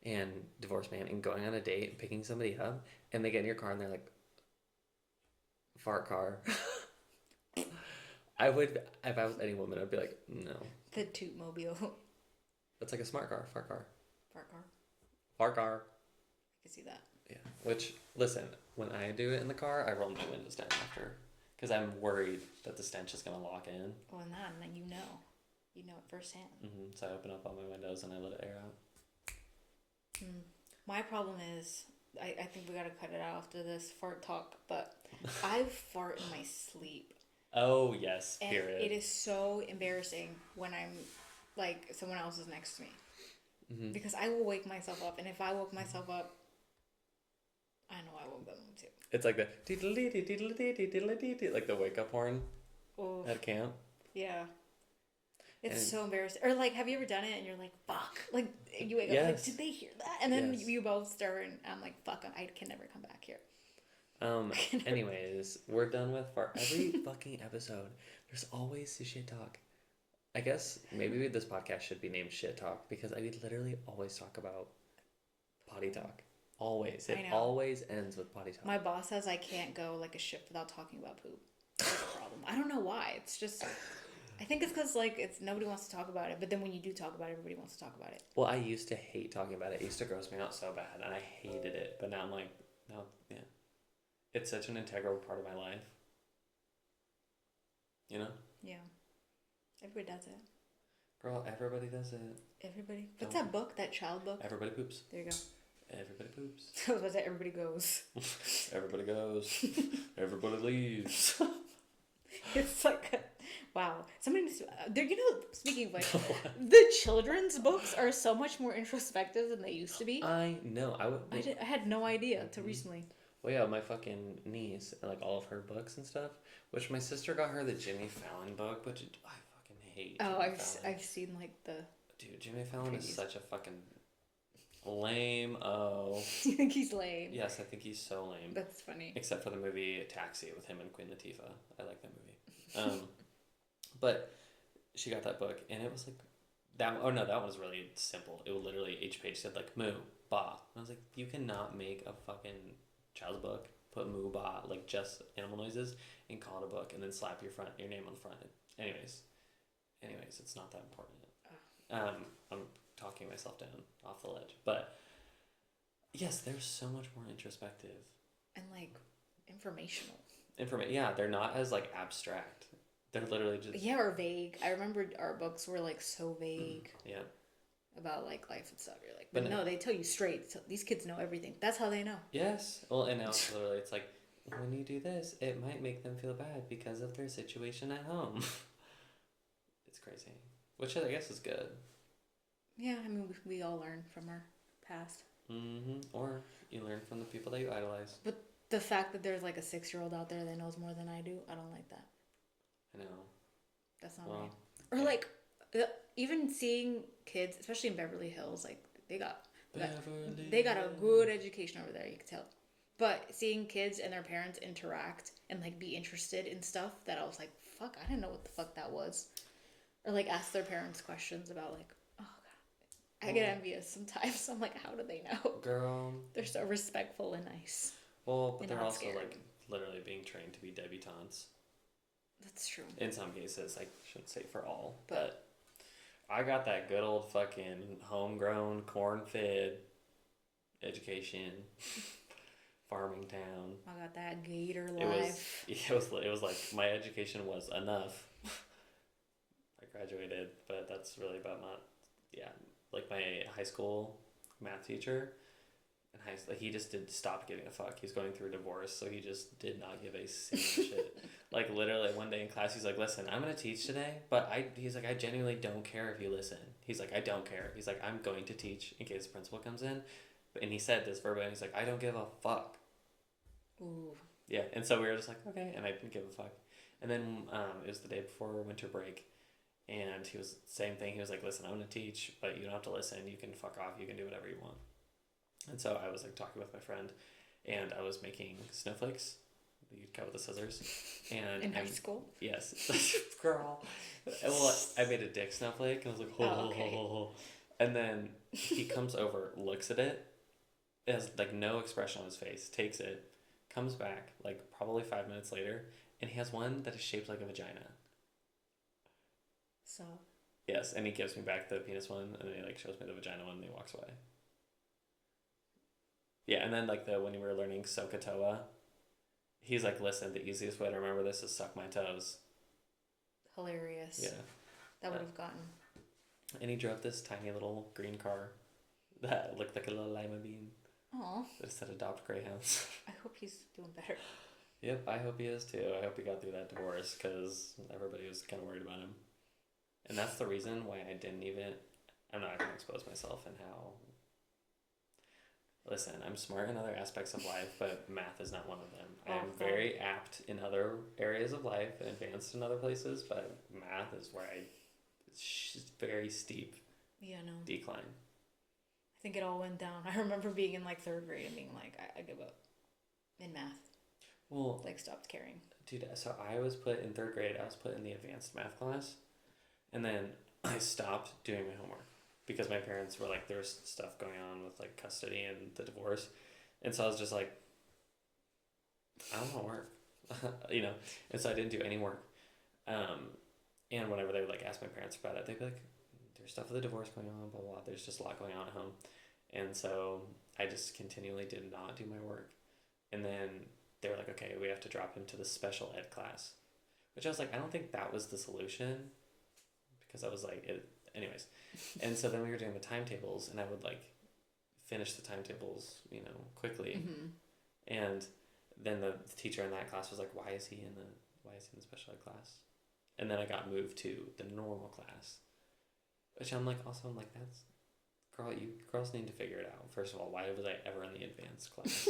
and divorced man and going on a date and picking somebody up and they get in your car and they're like, fart car. I would, if I was any woman, I'd be like, no. The toot mobile. That's like a smart car, fart car. Fart car. Fart car. I can see that. Yeah. Which, listen, when I do it in the car, I roll my windows down after. Because I'm worried that the stench is going to lock in. Well, and then you know. You know it firsthand. So I open up all my windows and I let it air out. My problem is, I think we gotta cut it out after this fart talk, but I fart in my sleep. Oh, yes, And period. it is so embarrassing when I'm, like, someone else is next to me. Because I will wake myself up, and if I woke myself up, I know I woke them up too. It's like the like the wake up horn Oh, at camp. yeah. It's And- so embarrassing. Or, like, have you ever done it and you're like, fuck? Like, you wake up, Yes. like, did they hear that? And then Yes. you both stir, and I'm like, fuck, I can never come back here. Anyways, we're done with for every fucking episode. There's always shit talk. I guess maybe this podcast should be named Shit Talk because I literally always talk about potty talk. Always. I It know. always ends with potty talk. My boss says I can't go, like, a shift without talking about poop. That's a problem. I don't know why. It's just... I think it's because, like, it's nobody wants to talk about it. But then when you do talk about it, everybody wants to talk about it. Well, I used to hate talking about it. It used to gross me out so bad, and I hated it. But now I'm like, no, yeah. It's such an integral part of my life. You know? Yeah. Everybody does it. Girl, everybody does it. Everybody. What's that book? That child book? Everybody poops. There you go. Everybody poops. I was about to say everybody goes. Everybody goes. Everybody leaves. It's like, wow. Somebody needs to, speaking of, like, the children's books are so much more introspective than they used to be. I know. I had no idea until recently. Well, yeah, my fucking niece, like all of her books and stuff, which my sister got her the Jimmy Fallon book, which I fucking hate. Oh, Jimmy Fallon. I've seen, like, the... Dude, Jimmy Fallon is Previews. such a fucking lame. Oh. You think he's lame? Yes, I think he's so lame. That's funny. Except for the movie Taxi with him and Queen Latifah. I like that movie. But she got that book, and it was like that. Oh no, that one was really simple. It would literally each page said like moo ba. And I was like, you cannot make a fucking child's book, put moo ba like just animal noises, and call it a book, and then slap your name on the front. Anyways, it's not that important. I'm talking myself down off the ledge, but yes, they're so much more introspective And, like, informational. Yeah, they're not as like abstract. They're literally just Yeah, or vague. I remember our books were, like, so vague yeah. about, like, life and stuff. You're like, But but no, they tell you straight. So these kids know everything. That's how they know. Yes. Well, and now it's literally it's like when you do this, it might make them feel bad because of their situation at home. It's crazy. Which I guess is good. Yeah, I mean, we all learn from our past. Or you learn from the people that you idolize. But the fact that there's like a 6-year-old out there that knows more than I do, I don't like that. I know. That's not right. Or like, even seeing kids, especially in Beverly Hills, like they got a good education over there. You could tell. But seeing kids and their parents interact and like be interested in stuff that I was like, fuck, I didn't know what the fuck that was. Or like ask their parents questions about like, oh god, I get envious sometimes. I'm like, how do they know? Girl, they're so respectful and nice. well, but they're not also scared. like literally being trained to be debutantes. That's true. In some cases, I shouldn't say for all, but I got that good old fucking homegrown, corn-fed education, farming town. I got that gator life. It was like my education was enough. I graduated, but that's really about like my high school math teacher. He just did stop giving a fuck. He's going through a divorce, so he just did not give a single shit. Like literally one day in class, he's like, "Listen, I'm gonna teach today, but he's like, I genuinely don't care if you listen." He's like, "I don't care." He's like, "I'm going to teach in case the principal comes in," and he said this verbatim. He's like, "I don't give a fuck." Ooh. Yeah, and so we were just like, okay, and I didn't give a fuck. And then it was the day before winter break, and he was same thing. He was like, "Listen, I'm gonna teach, but you don't have to listen. You can fuck off. You can do whatever you want." And so I was like talking with my friend, and I was making snowflakes. You'd cut with the scissors, and in high school. Yes, girl. Well, I made a dick snowflake, and I was like, ho. And then he comes over, looks at it, has like no expression on his face, takes it, comes back like probably 5 minutes later, and he has one that is shaped like a vagina. So. Yes, and he gives me back the penis one, and then he like shows me the vagina one, and he walks away. Yeah, and then like when we were learning Sokotoa, he's like, "Listen, the easiest way to remember this is suck my toes." Hilarious. Yeah. That would have gotten. And he drove this tiny little green car that looked like a little lima bean. Aw. That said adopt greyhounds. I hope he's doing better. Yep, I hope he is too. I hope he got through that divorce because everybody was kind of worried about him. And that's the reason why I'm not going to expose myself and how. Listen, I'm smart in other aspects of life, but math is not one of them. I am very apt in other areas of life and advanced in other places, but math is where it's very steep decline. I think it all went down. I remember being in like 3rd grade and being like, I give up in math. Well, like stopped caring. Dude, so I was put in 3rd grade, I was put in the advanced math class, and then I stopped doing my homework. Because my parents were like, there's stuff going on with like custody and the divorce. And so I was just like, I don't want to work, and so I didn't do any work. And whenever they would like ask my parents about it, they'd be like, there's stuff with the divorce going on, blah, blah, blah. There's just a lot going on at home. And so I just continually did not do my work. And then they were like, okay, we have to drop him to the special ed class, which I was like, I don't think that was the solution, because I was like, anyways. And so then we were doing the timetables, and I would like finish the timetables, quickly. Mm-hmm. And then the teacher in that class was like, why is he in the special ed class? And then I got moved to the normal class, which I'm like, that's you girls need to figure it out. First of all, why was I ever in the advanced class?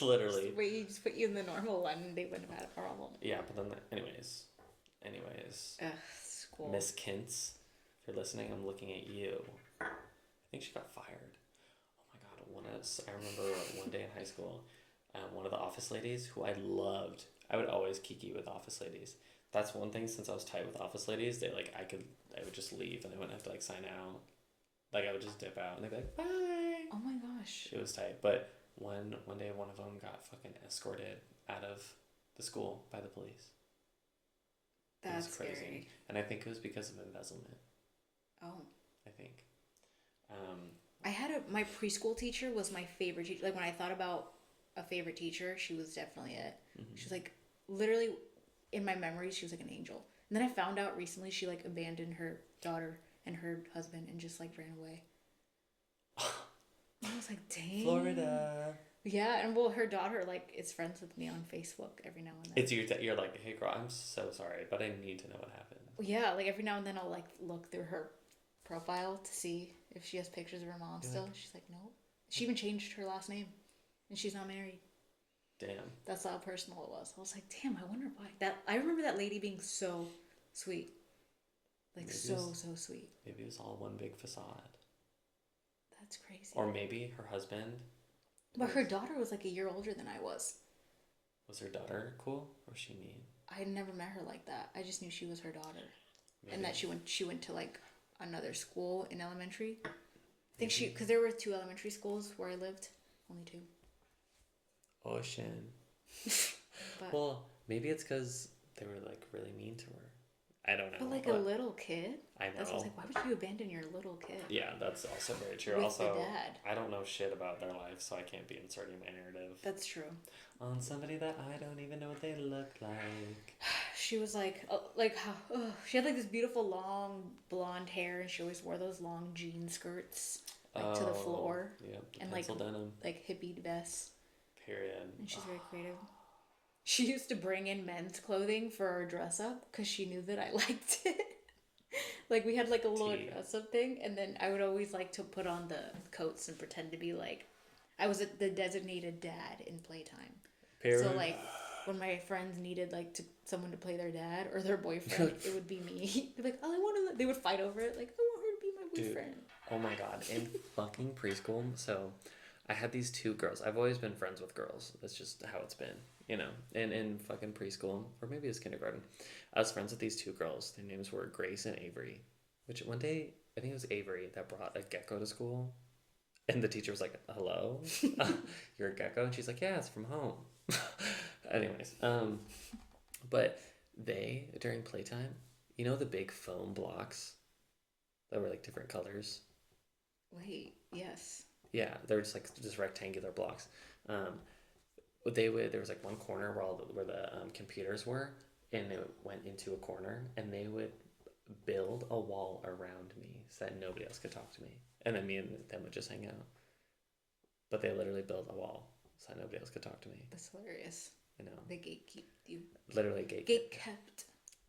Literally. Wait, you just put you in the normal one and they wouldn't have had a problem. Yeah, but then anyways. School. Miss Kintz, if you're listening, I'm looking at you. I think she got fired. Oh my god, I remember one day in high school, one of the office ladies who I loved. I would always kiki with office ladies. That's one thing, since I was tight with office ladies, I would just leave and I wouldn't have to like sign out. Like I would just dip out and they'd be like, bye. Oh my gosh. It was tight. But one day one of them got fucking escorted out of the school by the police. That's crazy. Scary. And I think it was because of embezzlement. Oh. I think. I had my preschool teacher was my favorite teacher. Like when I thought about a favorite teacher, she was definitely it. Mm-hmm. She was like, literally, in my memories, she was like an angel. And then I found out recently she like abandoned her daughter and her husband and just like ran away. I was like, dang. Florida. Yeah, and well, her daughter like is friends with me on Facebook every now and then. It's you're like, hey girl, I'm so sorry, but I need to know what happened. Yeah, like every now and then I'll like look through her profile to see if she has pictures of her mom You're still. like, She's like, nope. She even changed her last name, and she's not married. damn. That's how personal it was. I was like, damn, I wonder why. That I remember that lady being so sweet, like Maybe so sweet. maybe it was all one big facade. That's crazy. Or maybe her husband But her daughter was like a year older than I was. was her daughter cool or was she mean? I had never met her like that. I just knew she was her daughter, Maybe. and that she went to like another school in elementary. I think she because there were 2 elementary schools where I lived, only 2. Ocean. But Well, maybe it's because they were like really mean to her. I don't know. but like a little kid. I know. That's what I was like. Why would you abandon your little kid? Yeah, that's also very true. With Also, the dad. I don't know shit about their life, so I can't be inserting my narrative That's true. on somebody that I don't even know what they look like. She was like how she had like this beautiful long blonde hair, and she always wore those long jean skirts like to the floor, Yep, the and pencil denim. like hippie vests. Period. And she's very creative. She used to bring in men's clothing for our dress up because she knew that I liked it. Like we had like a little Tea. dress up thing, and then I would always like to put on the coats and pretend to be like I was the designated dad in playtime. Period. So like when my friends needed like someone to play their dad or their boyfriend, it would be me. They'd be like, oh, I want to. They would fight over it. Like I want her to be my boyfriend. Dude, oh my god, in fucking preschool, so I had these 2 girls. I've always been friends with girls. That's just how it's been, you know. And in fucking preschool, or maybe it was kindergarten, I was friends with these 2 girls. Their names were Grace and Avery. Which one day, I think it was Avery that brought a gecko to school. And the teacher was like, hello? You're a gecko? And she's like, yeah, it's from home. Anyways, but they, during playtime, you know the big foam blocks that were like different colors? Wait, yes. Yeah, they're just like just rectangular blocks. There was like one corner where the computers were, and it went into a corner, and they would build a wall around me so that nobody else could talk to me, and then me and them would just hang out. But they literally built a wall so that nobody else could talk to me. That's hilarious. I know. They gatekeep you. Literally Gate kept.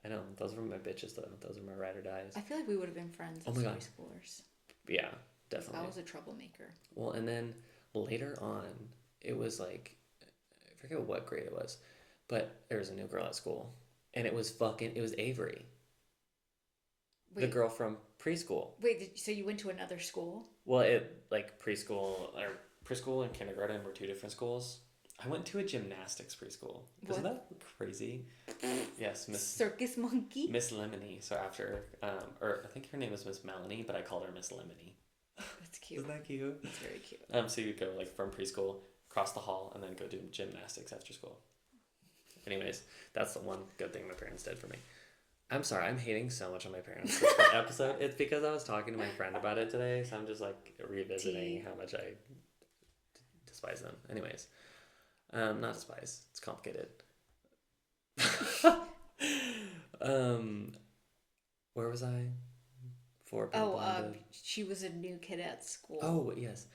I know. Those were my bitches though. Those are my ride or dies. I feel like we would have been friends Oh as my God. preschoolers. Yeah, definitely. I was a troublemaker. Well, and then later on, it was like, I forget what grade it was, but there was a new girl at school, and it was Avery, Wait, the girl from preschool. wait, so you went to another school? Well, preschool and kindergarten were 2 different schools. I went to a gymnastics preschool. Isn't that crazy? Yes, Circus monkey? Miss Lemony. So after, or I think her name was Miss Melanie, but I called her Miss Lemony. That's cute. Isn't that cute? That's very cute. So you go like from preschool, cross the hall, and then go do gymnastics after school. Anyways, that's the one good thing my parents did for me. I'm sorry, I'm hating so much on my parents this episode. It's because I was talking to my friend about it today, so I'm just like revisiting how much I despise them. Anyways, not despise. It's complicated. Where was I? She was a new kid at school. Oh, yes.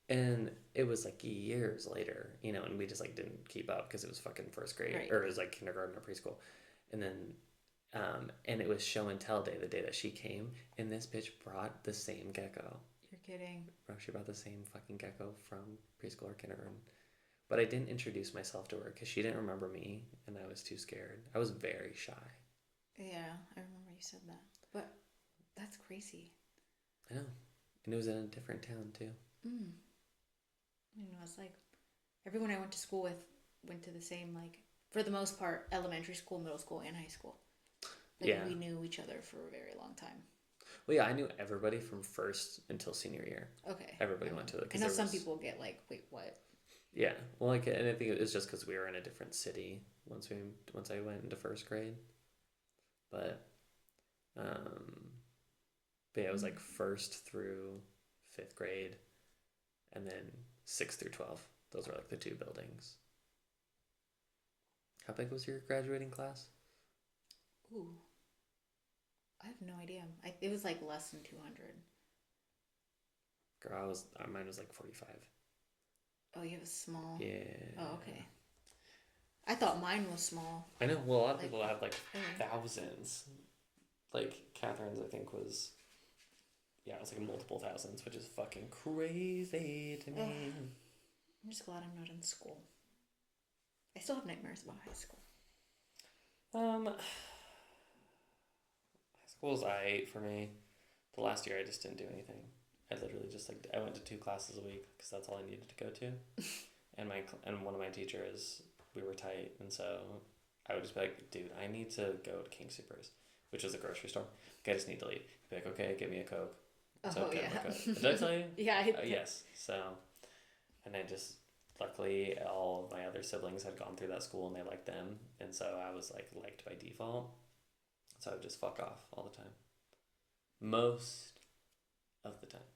And it was like years later, you know, and we just like didn't keep up because it was fucking first grade, Right. or it was like kindergarten or preschool. And then, and it was show and tell day, the day that she came, and this bitch brought the same gecko. You're kidding. Bro, she brought the same fucking gecko from preschool or kindergarten. But I didn't introduce myself to her because she didn't remember me, and I was too scared. I was very shy. Yeah, I remember you said that. But that's crazy. I know. And it was in a different town, too. You know, it's like everyone I went to school with went to the same, like, for the most part, elementary school, middle school, and high school. Like, Yeah. we knew each other for a very long time. Well, yeah, I knew everybody from first until senior year. Okay. Everybody went to it. I know some people get like, wait, what? Yeah, well, like, and I think it's just because we were in a different city once I went into first grade, but yeah, it was like first through fifth grade, and then 6th through 12th. Those were like the 2 buildings. How big was your graduating class? Ooh. I have no idea. It was like less than 200. Girl, mine was like 45. Oh, you have a small. Yeah. Oh, okay. I thought mine was small. I know. Well, a lot of Like, people have like really? thousands. Like Catherine's, I think was. Yeah, it was like multiple thousands, which is fucking crazy to me. I'm just glad I'm not in school. I still have nightmares about high school. High school's I for me. The last year I just didn't do anything. I literally just like I went to 2 classes a week because that's all I needed to go to, and one of my teachers, we were tight, and so I would just be like, dude, I need to go to King Supers, which is a grocery store. Like, I just need to leave. He'd be like, okay, give me a Coke. So Oh, get yeah. him a Coke. Did I tell you? Yeah. Yes. So, and I just luckily all of my other siblings had gone through that school and they liked them, and so I was like liked by default. So I would just fuck off all the time. Most of the time.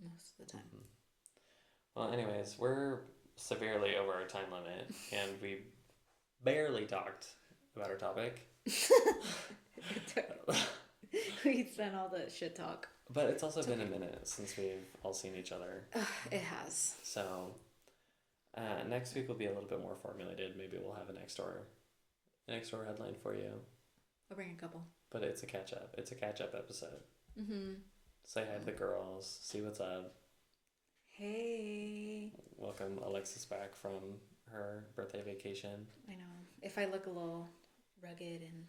Most of the time. Mm-hmm. Well, anyways, we're severely over our time limit, and we barely talked about our topic. We sent all the shit talk. But it's also been a minute since we've all seen each other. It has. So next week will be a little bit more formulated. Maybe we'll have an next door headline for you. I'll bring a couple. But it's a catch up. It's a catch up episode. Mm-hmm. Say hi to the girls. See what's up. Hey. Welcome Alexis back from her birthday vacation. I know. If I look a little rugged and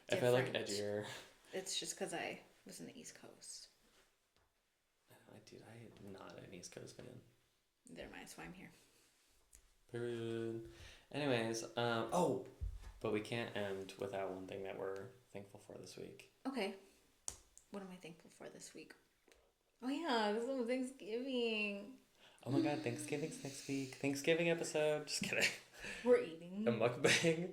If I look different, edgier. it's just because I was in the East Coast. Dude, I am not an East Coast man. Never mind, that's why I'm here. Period. Anyways, but we can't end without one thing that we're thankful for this week. Okay. What am I thankful for this week? Oh yeah, it's Thanksgiving. Oh my god, Thanksgiving's next week. Thanksgiving episode. Just kidding. We're eating. A mukbang.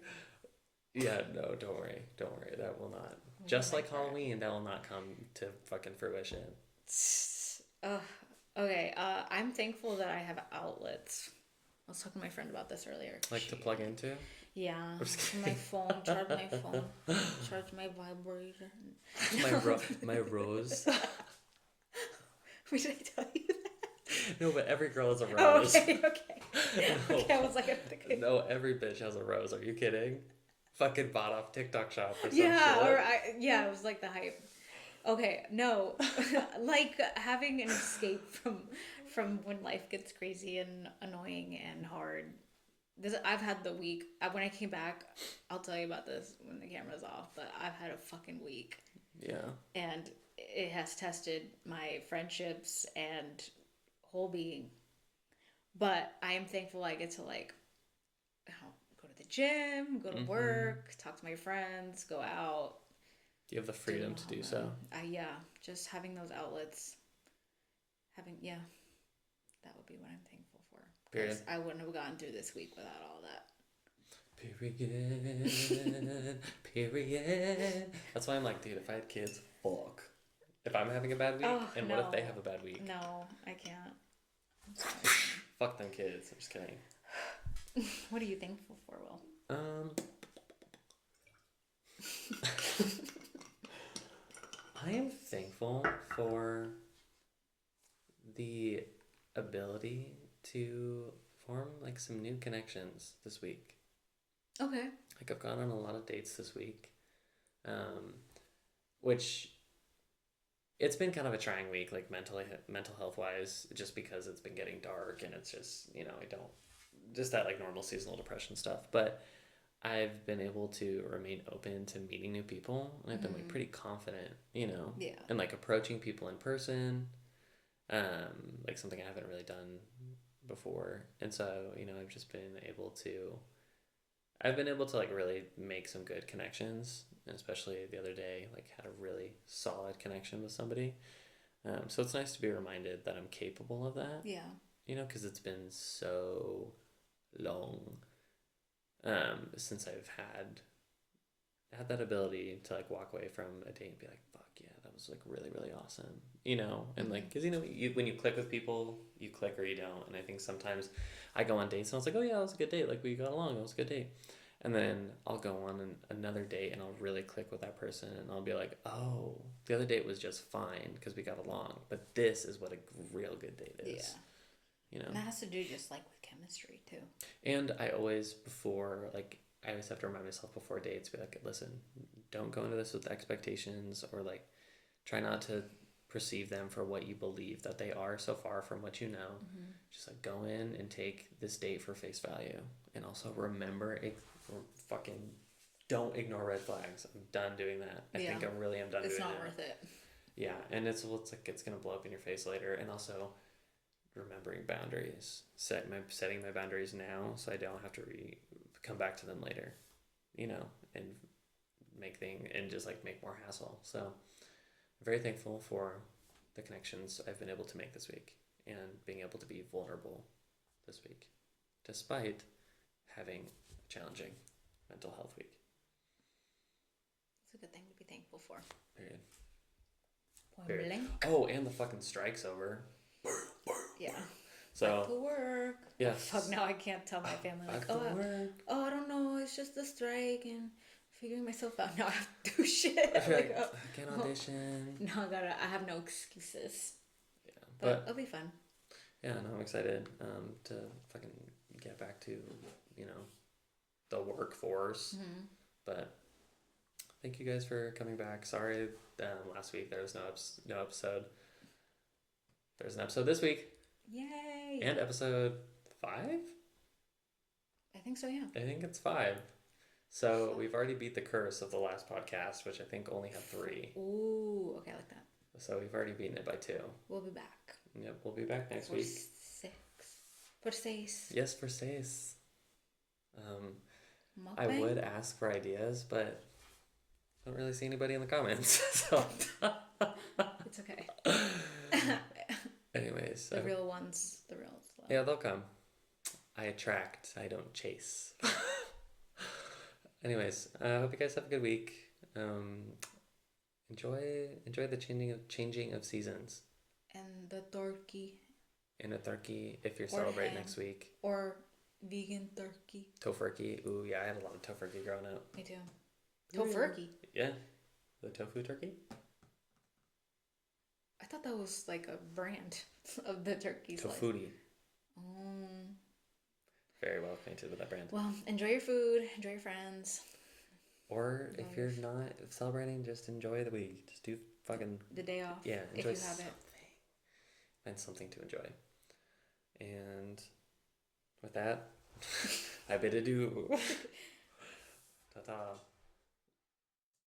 Yeah, no, don't worry. Don't worry. That will not. Just like Halloween, that will not come to fucking fruition. Okay, I'm thankful that I have outlets. I was talking to my friend about this earlier. Like to plug into? Yeah. My phone, charge my phone, charge my vibrator. My rose. Did I tell you that? No, but every girl has a Oh, rose. okay. No. Okay, I was like, I'm thinking. No, every bitch has a rose. Are you kidding? Fucking bought off TikTok shop or some Yeah, shit. it was like the hype. Okay, no, like having an escape from when life gets crazy and annoying and hard. I've had the week when I came back. I'll tell you about this when the camera's off. But I've had a fucking week. Yeah. And it has tested my friendships and whole being. But I am thankful I get to go to the gym, go to work, talk to my friends, go out. You have the freedom to do so. Just having those outlets. That would be what I'm thankful for. Period. I wouldn't have gotten through this week without all that. Period. That's why I'm like, dude, if I had kids, fuck. If I'm having a bad week, what if they have a bad week? No, I can't. I'm sorry. Fuck them kids. I'm just kidding. What are you thankful for, Will? I am thankful for the ability to form some new connections this week. Okay. I've gone on a lot of dates this week, which it's been kind of a trying week, mental health wise, just because it's been getting dark and it's just I don't just that normal seasonal depression stuff, but I've been able to remain open to meeting new people, and I've been pretty confident, and approaching people in person, something I haven't really done before, and so I've just been able to. I've been able to really make some good connections, and especially the other day, had a really solid connection with somebody. So it's nice to be reminded that I'm capable of that. Yeah. Because it's been so long since I've had that ability to walk away from a date and be like, fuck yeah, that was really, really awesome. And because when you click with people, you click or you don't. And I think sometimes I go on dates and I was like, oh yeah, that was a good date. We got along. It was a good date. And then I'll go on another date and I'll really click with that person and I'll be like, oh, the other date was just fine because we got along. But this is what a real good date is. you know. And that has to do just like with chemistry too. And I always have to remind myself before dates, be like, listen, don't go into this with expectations, or like try not to perceive them for what you believe that they are so far from what you know. Mm-hmm. Just like go in and take this date for face value, and also remember fucking don't ignore red flags. I'm done doing that. I think I really am done doing that. It's not worth it. Yeah, and it's like it's gonna blow up in your face later. And also remembering boundaries, setting my boundaries now, so I don't have to come back to them later, you know, and just like make more hassle. So I'm very thankful for the connections I've been able to make this week, and being able to be vulnerable this week, despite having a challenging mental health week. It's a good thing to be thankful for. Period. Point Period. blank. Oh, and the fucking strike's over. Yeah. So Back to work. yes. Fuck, now I can't tell my family like, I don't know, it's just a strike and figuring myself out. Now I have to do shit. I can't audition. No, I have no excuses. Yeah, But it'll be fun. Yeah, no, I'm excited to fucking get back to, you know, the workforce. Mm-hmm. But thank you guys for coming back. Sorry, last week there was no episode. There's an episode this week. Yay! And episode 5? I think so, yeah. I think it's 5. So we've already beat the curse of the last podcast, which I think only had 3. Ooh, okay, I like that. So we've already beaten it by 2. We'll be back. Yep, we'll be back next for week. 6. For 6. Yes, for 6. Mukbang? I would ask for ideas, but I don't really see anybody in the comments. So It's okay. anyways. The real ones. The real ones. Yeah, they'll come. I attract, I don't chase. Anyways, I hope you guys have a good week. Enjoy the changing of seasons. And the turkey. And a turkey if you're Or celebrating ham. next week. Or vegan turkey. Tofurkey. Ooh, yeah, I had a lot of tofurkey growing up. Me too. Tofurkey. Yeah. The tofu turkey? I thought that was like a brand of the turkeys. Tofuti. Like, Very well acquainted with that brand. well, enjoy your food. Enjoy your friends. Or if you're not celebrating, just enjoy the week. Just do fucking... The day off. Yeah, if enjoy you have it. Find something to enjoy. And with that, I bid adieu. Ta-ta.